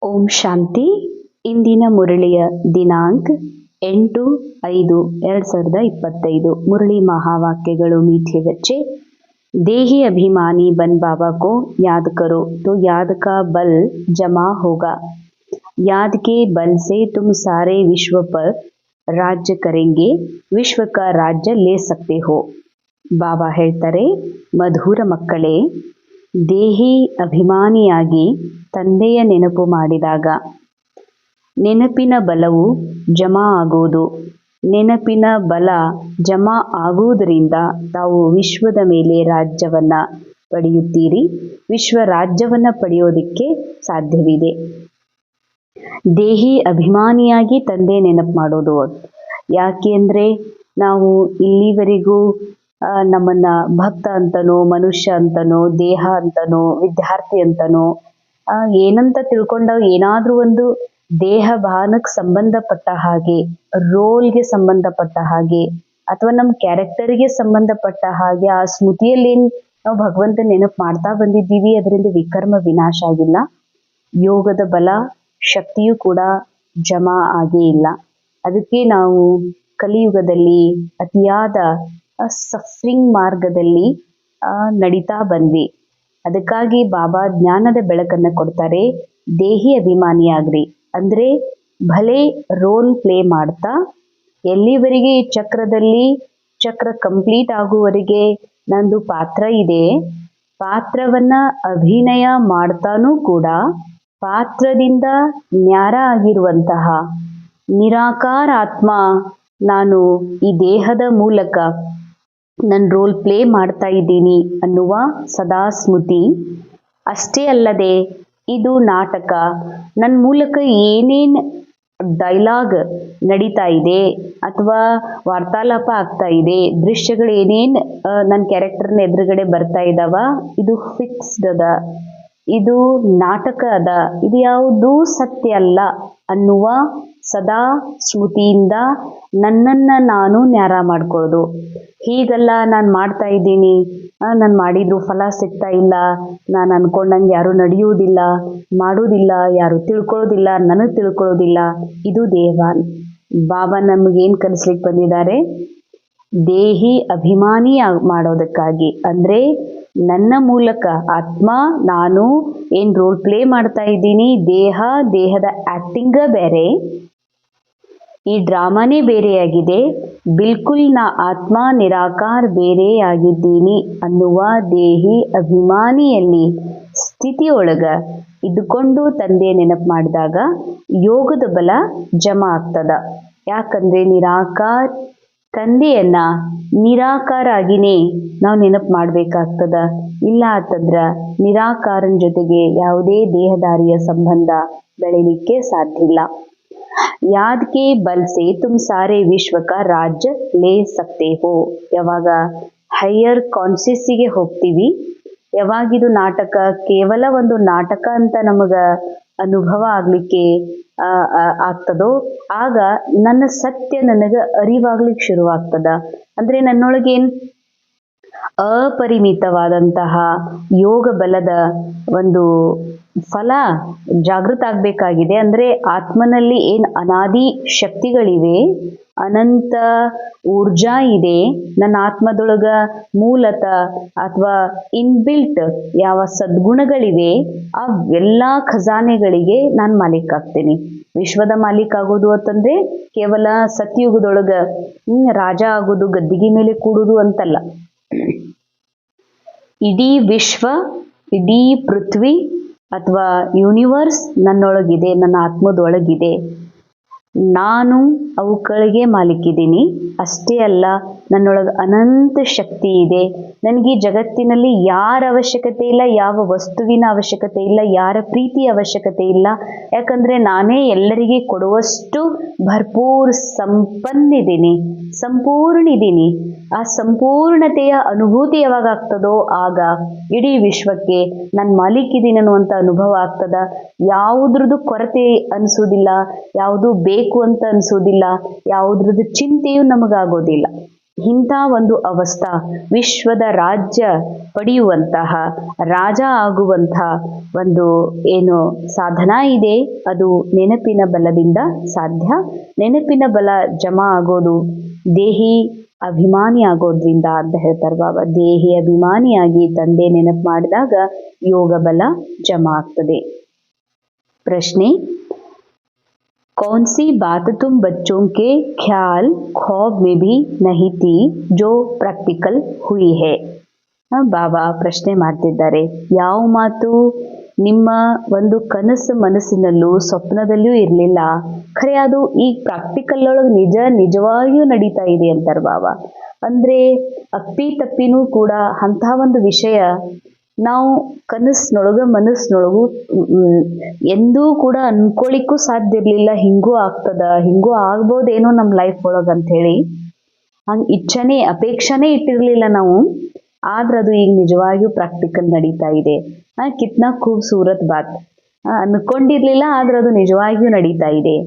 ಓಂ ಶಾಂತಿ. ಇಂದಿನ ಮುರಳಿಯ ದಿನಾಂಕ 8/5/2025. मुरली महावाक्यಗಳು मीठे बच्चे, देही अभिमानी बन बाबा को याद करो तो याद का बल जमा होगा। याद के बल से तुम सारे विश्व पर राज्य करेंगे, विश्व का राज्य ले सकते हो। ಬಾಬಾ ಹೇಳ್ತಾರೆ, ಮಧುರ ಮಕ್ಕಳೇ, ದೇಹಿ ಅಭಿಮಾನಿಯಾಗಿ ತಂದೆಯ ನೆನಪು ಮಾಡಿದಾಗ ನೆನಪಿನ ಬಲವು ಜಮಾ ಆಗುವುದು. ನೆನಪಿನ ಬಲ ಜಮಾ ಆಗುವುದರಿಂದ ತಾವು ವಿಶ್ವದ ಮೇಲೆ ರಾಜ್ಯವನ್ನ ಪಡೆಯುತ್ತೀರಿ. ವಿಶ್ವ ರಾಜ್ಯವನ್ನ ಪಡೆಯೋದಕ್ಕೆ ಸಾಧ್ಯವಿದೆ. ದೇಹಿ ಅಭಿಮಾನಿಯಾಗಿ ತಂದೆ ನೆನಪು ಮಾಡೋದು. ಯಾಕೆ ಅಂದರೆ ನಾವು ಇಲ್ಲಿವರೆಗೂ ನಮ್ಮನ್ನ ಭಕ್ತ ಅಂತನೋ, ಮನುಷ್ಯ ಅಂತನೋ, ದೇಹ ಅಂತನೋ, ವಿದ್ಯಾರ್ಥಿ ಅಂತನೋ ಏನಂತ ತಿಳ್ಕೊಂಡಾಗ ಏನಾದ್ರೂ ಒಂದು ದೇಹ ಭಾವನಕ್ಕೆ ಸಂಬಂಧಪಟ್ಟ ಹಾಗೆ, ರೋಲ್ಗೆ ಸಂಬಂಧಪಟ್ಟ ಹಾಗೆ, ಅಥವಾ ನಮ್ಮ ಕ್ಯಾರೆಕ್ಟರ್ಗೆ ಸಂಬಂಧಪಟ್ಟ ಹಾಗೆ ಆ ಸ್ಮೃತಿಯಲ್ಲಿ ನಾವು ಭಗವಂತ ನೆನಪು ಮಾಡ್ತಾ ಬಂದಿದ್ದೀವಿ. ಅದರಿಂದ ವಿಕರ್ಮ ವಿನಾಶ ಆಗಿಲ್ಲ. ಯೋಗದ ಬಲ ಶಕ್ತಿಯೂ ಕೂಡ ಜಮಾ ಆಗೇ ಇಲ್ಲ. ಅದಕ್ಕೆ ನಾವು ಕಲಿಯುಗದಲ್ಲಿ ಅತಿಯಾದ ಸಫರಿಂಗ್ ಮಾರ್ಗದಲ್ಲಿ ನಡೀತಾ ಬಂದ್ವಿ. ಅದಕ್ಕಾಗಿ ಬಾಬಾ ಜ್ಞಾನದ ಬೆಳಕನ್ನು ಕೊಡ್ತಾರೆ. ದೇಹಿ ಅಭಿಮಾನಿಯಾಗ್ರಿ ಅಂದ್ರೆ ಭಲೆ ರೋಲ್ ಪ್ಲೇ ಮಾಡ್ತಾ ಎಲ್ಲಿವರೆಗೆ ಈ ಚಕ್ರದಲ್ಲಿ ಚಕ್ರ ಕಂಪ್ಲೀಟ್ ಆಗುವವರೆಗೆ ನಂದು ಪಾತ್ರ ಇದೆ, ಪಾತ್ರವನ್ನ ಅಭಿನಯ ಮಾಡ್ತಾನೂ ಕೂಡ ಪಾತ್ರದಿಂದ ನ್ಯಾರ ಆಗಿರುವಂತಹ ನಿರಾಕಾರ ಆತ್ಮ ನಾನು ಈ ದೇಹದ ಮೂಲಕ ನನ್ನ ರೋಲ್ ಪ್ಲೇ ಮಾಡ್ತಾ ಇದ್ದೀನಿ ಅನ್ನುವ ಸದಾ ಸ್ಮೃತಿ. ಅಷ್ಟೇ ಅಲ್ಲದೆ ಇದು ನಾಟಕ. ನನ್ನ ಮೂಲಕ ಏನೇನು ಡೈಲಾಗ್ ನಡೀತಾ ಇದೆ ಅಥವಾ ವಾರ್ತಾಲಾಪ ಆಗ್ತಾ ಇದೆ, ದೃಶ್ಯಗಳು ಏನೇನು ನನ್ನ ಕ್ಯಾರೆಕ್ಟರ್ನ ಎದುರುಗಡೆ ಬರ್ತಾ ಇದ್ದಾವ, ಇದು ಫಿಕ್ಸ್ಡ್ ಅದ, ಇದು ನಾಟಕ ಅದ, ಇದು ಯಾವುದೂ ಸತ್ಯ ಅಲ್ಲ ಅನ್ನುವ ಸದಾ ಸ್ಮೃತಿಯಿಂದ ನನ್ನನ್ನು ನಾನು ನ್ಯಾರ ಮಾಡ್ಕೊಳ್ಳೋದು. ಹೀಗಲ್ಲ, ನಾನು ಮಾಡ್ತಾ ಇದ್ದೀನಿ, ನಾನು ಮಾಡಿದ್ರು ಫಲ ಸಿಗ್ತಾ ಇಲ್ಲ, ನಾನು ಅನ್ಕೊಂಡಂಗೆ ಯಾರು ನಡೆಯುವುದಿಲ್ಲ, ಮಾಡುವುದಿಲ್ಲ, ಯಾರು ತಿಳ್ಕೊಳ್ಳೋದಿಲ್ಲ, ನನಗೆ ತಿಳ್ಕೊಳ್ಳೋದಿಲ್ಲ. ಇದು ದೇಹ. ಬಾಬಾ ನಮಗೇನು ಕಲಿಸ್ಲಿಕ್ಕೆ ಬಂದಿದ್ದಾರೆ? ದೇಹಿ ಅಭಿಮಾನಿ ಮಾಡೋದಕ್ಕಾಗಿ. ಅಂದರೆ ನನ್ನ ಮೂಲಕ ಆತ್ಮ ನಾನು ಏನು ರೋಲ್ ಪ್ಲೇ ಮಾಡ್ತಾ ಇದ್ದೀನಿ, ದೇಹದ ಆ್ಯಕ್ಟಿಂಗ ಬೇರೆ, ಈ ಡ್ರಾಮಾನೇ ಬೇರೆಯಾಗಿದೆ. ಬಿಲ್ಕುಲ್ ನಾ ಆತ್ಮ ನಿರಾಕಾರ ಬೇರೆಯಾಗಿದ್ದೀನಿ ಅನ್ನುವ ದೇಹಿ ಅಭಿಮಾನಿಯಲ್ಲಿ ಸ್ಥಿತಿಯೊಳಗ ಇದ್ದುಕೊಂಡು ತಂದೆ ನೆನಪು ಮಾಡಿದಾಗ ಯೋಗದ ಬಲ ಜಮಾ ಆಗ್ತದ. ಯಾಕಂದ್ರೆ ನಿರಾಕಾರ ತಂದೆಯನ್ನ ನಿರಾಕಾರ ಆಗಿನೇ ನಾವು ನೆನಪು ಮಾಡಬೇಕಾಗ್ತದ. ಇಲ್ಲ ಅಂತಂದ್ರ ನಿರಾಕಾರನ ಜೊತೆಗೆ ಯಾವುದೇ ದೇಹದಾರಿಯ ಸಂಬಂಧ ಬೆಳಿಲಿಕ್ಕೆ ಸಾಧ್ಯ ಇಲ್ಲ. ಯಾದ್ ಕೆ ಬಲ್ ಸೆ ತುಮ್ ಸಾರೆ ವಿಶ್ವ ಕಾ ರಾಜ್ಯ ಲೇ ಸಕ್ತೆ ಹೋ. ಯಾವಾಗ ಹೈಯರ್ ಕಾನ್ಸಿಯಸ್ಸಿಗೆ ಹೋಗ್ತೀವಿ, ಯಾವಾಗಿದು ನಾಟಕ ಕೇವಲ ಒಂದು ನಾಟಕ ಅಂತ ನಮಗ ಅನುಭವ ಆಗ್ಲಿಕ್ಕೆ ಆಗ್ತದೋ ಆಗ ನನ್ನ ಸತ್ಯ ನನಗೆ ಅರಿವಾಗ್ಲಿಕ್ಕೆ ಶುರುವಾಗ್ತದ. ಅಂದ್ರೆ ನನ್ನೊಳಗೇನು ಅಪರಿಮಿತವಾದಂತಹ ಯೋಗ ಬಲದ ಒಂದು ಫಲ ಜಾಗೃತ ಆಗ್ಬೇಕಾಗಿದೆ. ಅಂದ್ರೆ ಆತ್ಮನಲ್ಲಿ ಏನು ಅನಾದಿ ಶಕ್ತಿಗಳಿವೆ, ಅನಂತ ಊರ್ಜಾ ಇದೆ ನನ್ನ ಆತ್ಮದೊಳಗ, ಮೂಲತಃ ಅಥವಾ ಇನ್ಬಿಲ್ಟ್ ಯಾವ ಸದ್ಗುಣಗಳಿವೆ ಆ ಎಲ್ಲ ಖಜಾನೆಗಳಿಗೆ ನಾನು ಮಾಲೀಕ ಆಗ್ತೀನಿ. ವಿಶ್ವದ ಮಾಲೀಕ ಆಗೋದು ಅಂತಂದ್ರೆ ಕೇವಲ ಸತ್ಯುಗದೊಳಗ ರಾಜ ಆಗೋದು, ಗದ್ದಿಗೆ ಮೇಲೆ ಕೂಡುದು ಅಂತಲ್ಲ. ಇಡೀ ವಿಶ್ವ, ಇಡೀ ಪೃಥ್ವಿ ಅಥವಾ ಯೂನಿವರ್ಸ್ ನನ್ನೊಳಗಿದೆ, ನನ್ನ ಆತ್ಮದೊಳಗಿದೆ. ನಾನು ಅವುಗಳಿಗೆ ಮಾಲೀಕಿದ್ದೀನಿ. ಅಷ್ಟೇ ಅಲ್ಲ, ನನ್ನೊಳಗೆ ಅನಂತ ಶಕ್ತಿ ಇದೆ. ನನಗೆ ಜಗತ್ತಿನಲ್ಲಿ ಯಾರ ಅವಶ್ಯಕತೆ ಇಲ್ಲ, ಯಾವ ವಸ್ತುವಿನ ಅವಶ್ಯಕತೆ ಇಲ್ಲ, ಯಾರ ಪ್ರೀತಿಯ ಅವಶ್ಯಕತೆ ಇಲ್ಲ. ಯಾಕಂದ್ರೆ ನಾನೇ ಎಲ್ಲರಿಗೆ ಕೊಡುವಷ್ಟು ಭರ್ಪೂರ್ ಸಂಪನ್ನಿದ್ದೀನಿ, ಸಂಪೂರ್ಣ ಇದ್ದೀನಿ. ಆ ಸಂಪೂರ್ಣತೆಯ ಅನುಭೂತಿ ಯಾವಾಗ ಆಗ್ತದೋ ಆಗ ಇಡೀ ವಿಶ್ವಕ್ಕೆ ನಾನು ಮಾಲೀಕಿದ್ದೀನಿ ಅನ್ನುವಂಥ ಅನುಭವ ಆಗ್ತದ. ಯಾವುದ್ರದ್ದು ಕೊರತೆ ಅನಿಸೋದಿಲ್ಲ, ಯಾವುದು ಬೇಕು ಅಂತ ಅನಿಸೋದಿಲ್ಲ, ಯಾವುದ್ರದ್ದು ಚಿಂತೆಯೂ ನಮಗಾಗೋದಿಲ್ಲ. ಇಂಥ ಒಂದು ಅವಸ್ಥಾ, ವಿಶ್ವದ ರಾಜ್ಯ ಪಡೆಯುವಂತಹ, ರಾಜ ಆಗುವಂತಹ ಒಂದು ಏನು ಸಾಧನ ಇದೆ, ಅದು ನೆನಪಿನ ಬಲದಿಂದ ಸಾಧ್ಯ. ನೆನಪಿನ ಬಲ ಜಮಾ ಆಗೋದು ದೇಹಿ ಅಭಿಮಾನಿ ಆಗೋದ್ರಿಂದ ಅಂತ ಹೇಳ್ತಾರೆ ಬಾಬಾ. ದೇಹಿ ಅಭಿಮಾನಿಯಾಗಿ ತಂದೆ ನೆನಪು ಮಾಡಿದಾಗ ಯೋಗ ಬಲ ಜಮಾ ಆಗ್ತದೆ. ಪ್ರಶ್ನೆ, कौन सी बात तुम बच्चों के ख्याल ख्वाब में भी नहीं थी जो प्रैक्टिकल हुई है? ಬಾಬಾ ಪ್ರಶ್ನೆ ಮಾಡ್ತಿದ್ದಾರೆ, ಯಾವ ಮಾತು ನಿಮ್ಮ ಒಂದು ಕನಸು ಮನಸ್ಸಿನಲ್ಲೂ ಸ್ವಪ್ನದಲ್ಲಿಯೂ ಇರಲಿಲ್ಲ, ಖರೆ ಅದು ಈಗ ಪ್ರಾಕ್ಟಿಕಲ್ ಒಳಗೆ ನಿಜವಾಗಿಯೂ ನಡೀತಾ ಇದೆ ಅಂತಾರೆ ಬಾಬಾ. ಅಂದ್ರೆ ಅಪ್ಪಿ ತಪ್ಪಿನೂ ಕೂಡ ಅಂಥ ಒಂದು ವಿಷಯ ನಾವು ಕನಸಿನೊಳಗ ಮನಸ್ಸಿನೊಳಗೂ ಎಂದೂ ಕೂಡ ಅನ್ಕೊಳ್ಳಿಕ್ಕೂ ಸಾಧ್ಯ ಇರಲಿಲ್ಲ. ಹಿಂಗೂ ಆಗ್ತದ, ಹಿಂಗೂ ಆಗ್ಬೋದೇನೋ ನಮ್ಮ ಲೈಫ್ ಒಳಗೆ ಅಂಥೇಳಿ ಹಂಗೆ ಇಚ್ಛನೆ ಅಪೇಕ್ಷಣೆ ಇಟ್ಟಿರಲಿಲ್ಲ ನಾವು. ಆದ್ರೆ ಅದು ಈಗ ನಿಜವಾಗಿಯೂ ಪ್ರಾಕ್ಟಿಕಲ್ ನಡೀತಾ ಇದೆ. ಕಿತ್ನಾ ಖೂಬ್ಸೂರತ್ ಬಾತ್. ಅನ್ಕೊಂಡಿರ್ಲಿಲ್ಲ, ಆದ್ರೆ ಅದು ನಿಜವಾಗಿಯೂ ನಡೀತಾ ಇದೆ.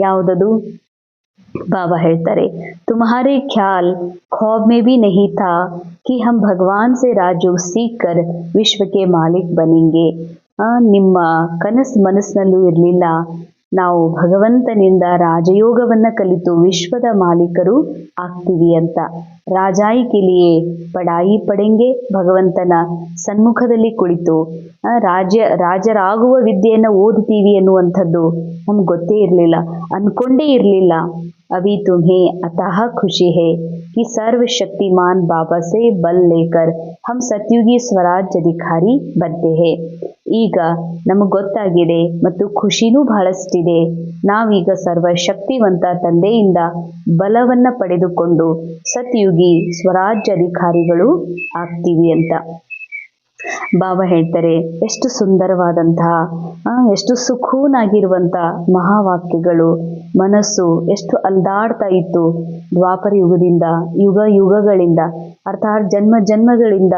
ಯಾವುದದು? बाबा ಹೇಳ್ತಾರೆ, तुम्हारे ख्याल ख्वाब में भी नहीं था कि हम भगवान से राजयोग सीख कर विश्व के मालिक बनेंगे. ನಿಮ್ಮ ಕನಸು ಮನಸ್ಸಿನಲ್ಲೂ ಇರಲಿಲ್ಲ ನಾವು ಭಗವಂತನಿಂದ ರಾಜಯೋಗವನ್ನ ಕಲಿತು ವಿಶ್ವದ ಮಾಲೀಕರು ಆಗ್ತೀವಿ ಅಂತ. ರಾಜಾಯಿ ಕಿಲಿಯೇ ಪಡಾಯಿ ಪಡೆಂಗೆ, ಭಗವಂತನ ಸನ್ಮುಖದಲ್ಲಿ ಕುಳಿತು ರಾಜರಾಗುವ ವಿದ್ಯೆಯನ್ನು ಓದುತ್ತೀವಿ ಅನ್ನುವಂಥದ್ದು ನಮ್ಗೆ ಗೊತ್ತೇ ಇರಲಿಲ್ಲ, ಅನ್ಕೊಂಡೇ ಇರಲಿಲ್ಲ. अभी तुम्हें अतः खुशी है कि सर्वशक्तिमान बाबा से बल लेकर हम सतयुगी ಸ್ವರಾಜ್ಯ ಅಧಿಕಾರಿ बनते हैं. ಈಗ ನಮಗೆ ಗೊತ್ತಾಗಿದೆ ಮತ್ತು ಖುಷಿನೂ ಬಹಳಷ್ಟಿದೆ. ನಾವೀಗ ಸರ್ವಶಕ್ತಿವಂತ ತಂದೆಯಿಂದ ಬಲವನ್ನ ಪಡೆದುಕೊಂಡು ಸತ್ಯುಗಿ ಸ್ವರಾಜ್ಯ ಅಧಿಕಾರಿಗಳು ಆಗ್ತೀವಿ ಅಂತ. ಬಾಬಾ ಹೇಳ್ತಾರೆ, ಎಷ್ಟು ಸುಂದರವಾದಂತಹ ಎಷ್ಟು ಸುಖೂನಾಗಿರುವಂತಹ ಮಹಾವಾಕ್ಯಗಳು. ಮನಸ್ಸು ಎಷ್ಟು ಅಲ್ದಾಡ್ತಾ ಇತ್ತು ದ್ವಾಪರ ಯುಗದಿಂದ, ಯುಗಗಳಿಂದ, ಅರ್ಥಾತ್ ಜನ್ಮ ಜನ್ಮಗಳಿಂದ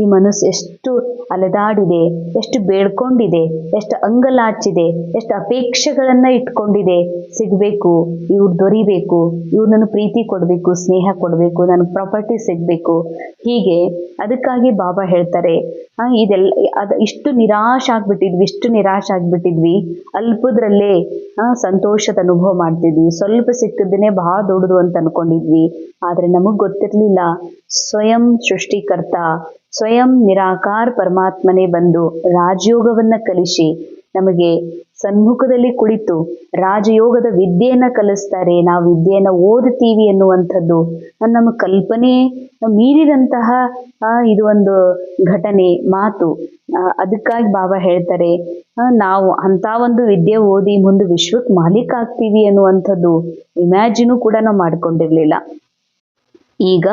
ಈ ಮನಸ್ಸು ಎಷ್ಟು ಅಲೆದಾಡಿದೆ, ಎಷ್ಟು ಬೇಡ್ಕೊಂಡಿದೆ, ಎಷ್ಟು ಅಂಗಲಾಚಿದೆ, ಎಷ್ಟು ಅಪೇಕ್ಷೆಗಳನ್ನ ಇಟ್ಕೊಂಡಿದೆ. ಸಿಗಬೇಕು, ಇವ್ರು ದೊರಿಬೇಕು, ಇವ್ರು ನನಗೆ ಪ್ರೀತಿ ಕೊಡಬೇಕು, ಸ್ನೇಹ ಕೊಡಬೇಕು, ನನಗೆ ಪ್ರಾಪರ್ಟಿ ಸಿಗಬೇಕು, ಹೀಗೆ. ಅದಕ್ಕಾಗಿ ಬಾಬಾ ಹೇಳ್ತಾರೆ, ಇದೆಲ್ಲ ಇಷ್ಟು ನಿರಾಶೆ ಆಗ್ಬಿಟ್ಟಿದ್ವಿ, ಅಲ್ಪದ್ರಲ್ಲೇ ಸಂತೋಷದ ಅನುಭವ ಮಾಡ್ತಿದ್ವಿ, ಸ್ವಲ್ಪ ಸಿಕ್ಕಿದ್ದೇನೆ ಬಹಳ ದೊಡ್ಡದು ಅಂತ ಅನ್ಕೊಂಡಿದ್ವಿ. ಆದ್ರೆ ನಮಗ್ ಗೊತ್ತಿರ್ಲಿಲ್ಲ, ಸ್ವಯಂ ಸೃಷ್ಟಿಕರ್ತ, ಸ್ವಯಂ ನಿರಾಕಾರ ಪರಮಾತ್ಮನೇ ಬಂದು ರಾಜಯೋಗವನ್ನ ಕಲಿಸಿ ನಮಗೆ ಸನ್ಮುಖದಲ್ಲಿ ಕುಳಿತು ರಾಜಯೋಗದ ವಿದ್ಯೆಯನ್ನ ಕಲಿಸ್ತಾರೆ. ನಾವು ವಿದ್ಯೆಯನ್ನ ಓದುತ್ತೀವಿ ಅನ್ನುವಂಥದ್ದು ನಮ್ಮ ಕಲ್ಪನೆ ಮೀರಿದಂತಹ ಇದು ಒಂದು ಘಟನೆ, ಮಾತು. ಅದಕ್ಕಾಗಿ ಬಾಬಾ ಹೇಳ್ತಾರೆ, ನಾವು ಅಂತ ಒಂದು ವಿದ್ಯೆ ಓದಿ ಮುಂದೆ ವಿಶ್ವಕ್ಕೆ ಮಾಲೀಕ ಆಗ್ತೀವಿ ಅನ್ನುವಂಥದ್ದು ಇಮ್ಯಾಜಿನು ಕೂಡ ನಾವು ಮಾಡ್ಕೊಂಡಿರ್ಲಿಲ್ಲ. ಈಗ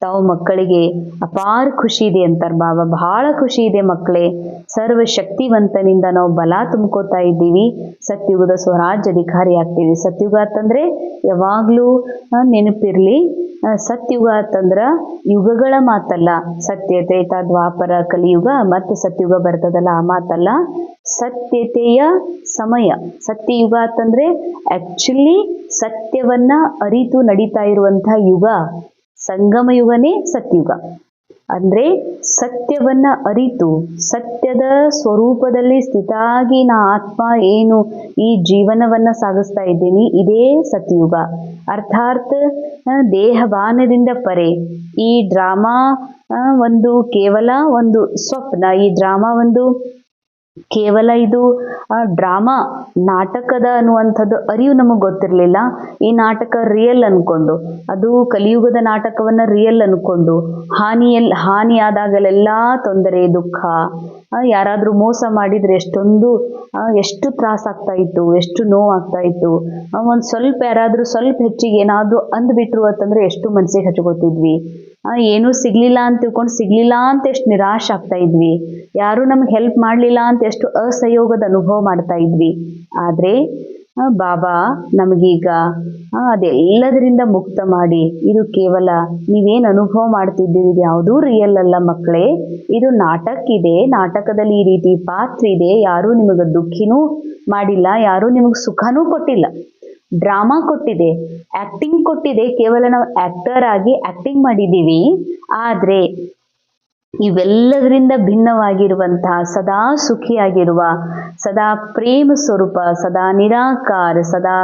ತಾವು ಮಕ್ಕಳಿಗೆ ಅಪಾರ ಖುಷಿ ಇದೆ ಅಂತಾರೆ ಬಾಬಾ. ಬಹಳ ಖುಷಿ ಇದೆ ಮಕ್ಕಳೇ, ಸರ್ವಶಕ್ತಿವಂತನಿಂದ ನಾವು ಬಲ ತುಂಬ್ಕೋತಾ ಇದ್ದೀವಿ, ಸತ್ಯುಗದ ಸ್ವರಾಜ್ಯ ಅಧಿಕಾರಿ ಆಗ್ತೀವಿ. ಸತ್ಯುಗ ಅಂತಂದ್ರೆ ಯಾವಾಗ್ಲೂ ನೆನಪಿರ್ಲಿ, ಸತ್ಯುಗ ಅಂತಂದ್ರ ಯುಗಗಳ ಮಾತಲ್ಲ. ಸತ್ಯ, ತ್ರೇತ, ದ್ವಾಪರ, ಕಲಿಯುಗ ಮತ್ತೆ ಸತ್ಯುಗ ಬರ್ತದಲ್ಲ, ಆ ಮಾತಲ್ಲ. ಸತ್ಯತೆಯ ಸಮಯ. ಸತ್ಯಯುಗ ಅಂತಂದ್ರೆ ಆಕ್ಚುಲಿ ಸತ್ಯವನ್ನ ಅರಿತು ನಡೀತಾ ಇರುವಂತಹ ಯುಗ. ಸಂಗಮ ಯುಗನೇ ಸತ್ಯುಗ. ಅಂದ್ರೆ ಸತ್ಯವನ್ನ ಅರಿತು ಸತ್ಯದ ಸ್ವರೂಪದಲ್ಲಿ ಸ್ಥಿತಾಗಿ ನಾ ಆತ್ಮ ಏನು ಈ ಜೀವನವನ್ನ ಸಾಗಿಸ್ತಾ ಇದ್ದೀನಿ, ಇದೇ ಸತ್ಯುಗ. ಅರ್ಥಾತ್ ದೇಹಭಾನದಿಂದ ಪರೆ ಈ ಡ್ರಾಮಾ ಒಂದು ಕೇವಲ ಒಂದು ಸ್ವಪ್ನ. ಈ ಡ್ರಾಮಾ ಒಂದು ಕೇವಲ ಇದು ಡ್ರಾಮಾ, ನಾಟಕದ ಅನ್ನುವಂಥದ್ದು ಅರಿವು ನಮಗೆ ಗೊತ್ತಿರಲಿಲ್ಲ. ಈ ನಾಟಕ ರಿಯಲ್ ಅನ್ಕೊಂಡು, ಅದು ಕಲಿಯುಗದ ನಾಟಕವನ್ನ ರಿಯಲ್ ಅನ್ಕೊಂಡು ಹಾನಿ ಆದಾಗಲೆಲ್ಲ ತೊಂದರೆ, ದುಃಖ, ಯಾರಾದ್ರೂ ಮೋಸ ಮಾಡಿದ್ರೆ ಎಷ್ಟು ತ್ರಾಸ ಆಗ್ತಾ ಇತ್ತು, ಎಷ್ಟು ನೋವು ಆಗ್ತಾ ಇತ್ತು. ಒಂದ್ ಸ್ವಲ್ಪ ಯಾರಾದ್ರೂ ಸ್ವಲ್ಪ ಹೆಚ್ಚಿಗೆ ಏನಾದ್ರೂ ಅಂದ್ಬಿಟ್ರು ಅಂತಂದ್ರೆ ಎಷ್ಟು ಮನಸ್ಸಿಗೆ ಹಚ್ಕೋತಿದ್ವಿ. ಏನೂ ಸಿಗ್ಲಿಲ್ಲ ಅಂತ ತಿಳ್ಕೊಂಡು ಸಿಗ್ಲಿಲ್ಲ ಅಂತ ಎಷ್ಟು ನಿರಾಶೆ ಆಗ್ತಾ ಇದ್ವಿ. ಯಾರು ನಮ್ಗೆ ಹೆಲ್ಪ್ ಮಾಡ್ಲಿಲ್ಲ ಅಂತ ಎಷ್ಟು ಅಸಹಯೋಗದ ಅನುಭವ ಮಾಡ್ತಾ ಇದ್ವಿ. ಆದ್ರೆ ಬಾಬಾ ನಮಗೀಗ ಅದೆಲ್ಲದರಿಂದ ಮುಕ್ತ ಮಾಡಿ, ಇದು ಕೇವಲ ನೀವೇನು ಅನುಭವ ಮಾಡ್ತಿದ್ದೀರಿ ಇದು ಯಾವುದೂ ರಿಯಲ್ ಅಲ್ಲ ಮಕ್ಕಳೇ, ಇದು ನಾಟಕ ಇದೆ. ನಾಟಕದಲ್ಲಿ ಈ ರೀತಿ ಪಾತ್ರ ಇದೆ. ಯಾರೂ ನಿಮಗೆ ದುಃಖಿನೂ ಮಾಡಿಲ್ಲ, ಯಾರೂ ನಿಮಗೆ ಸುಖನೂ ಕೊಟ್ಟಿಲ್ಲ. ಡ್ರಾಮಾ ಕೊಟ್ಟಿದೆ, ಆಕ್ಟಿಂಗ್ ಕೊಟ್ಟಿದೆ. ಕೇವಲ ನಾವು ಆಕ್ಟರ್ ಆಗಿ ಆಕ್ಟಿಂಗ್ ಮಾಡಿದ್ದೀವಿ. ಆದ್ರೆ ಇವೆಲ್ಲದರಿಂದ ಭಿನ್ನವಾಗಿರುವಂತಹ, ಸದಾ ಸುಖಿಯಾಗಿರುವ, ಸದಾ ಪ್ರೇಮ ಸ್ವರೂಪ, ಸದಾ ನಿರಾಕಾರ, ಸದಾ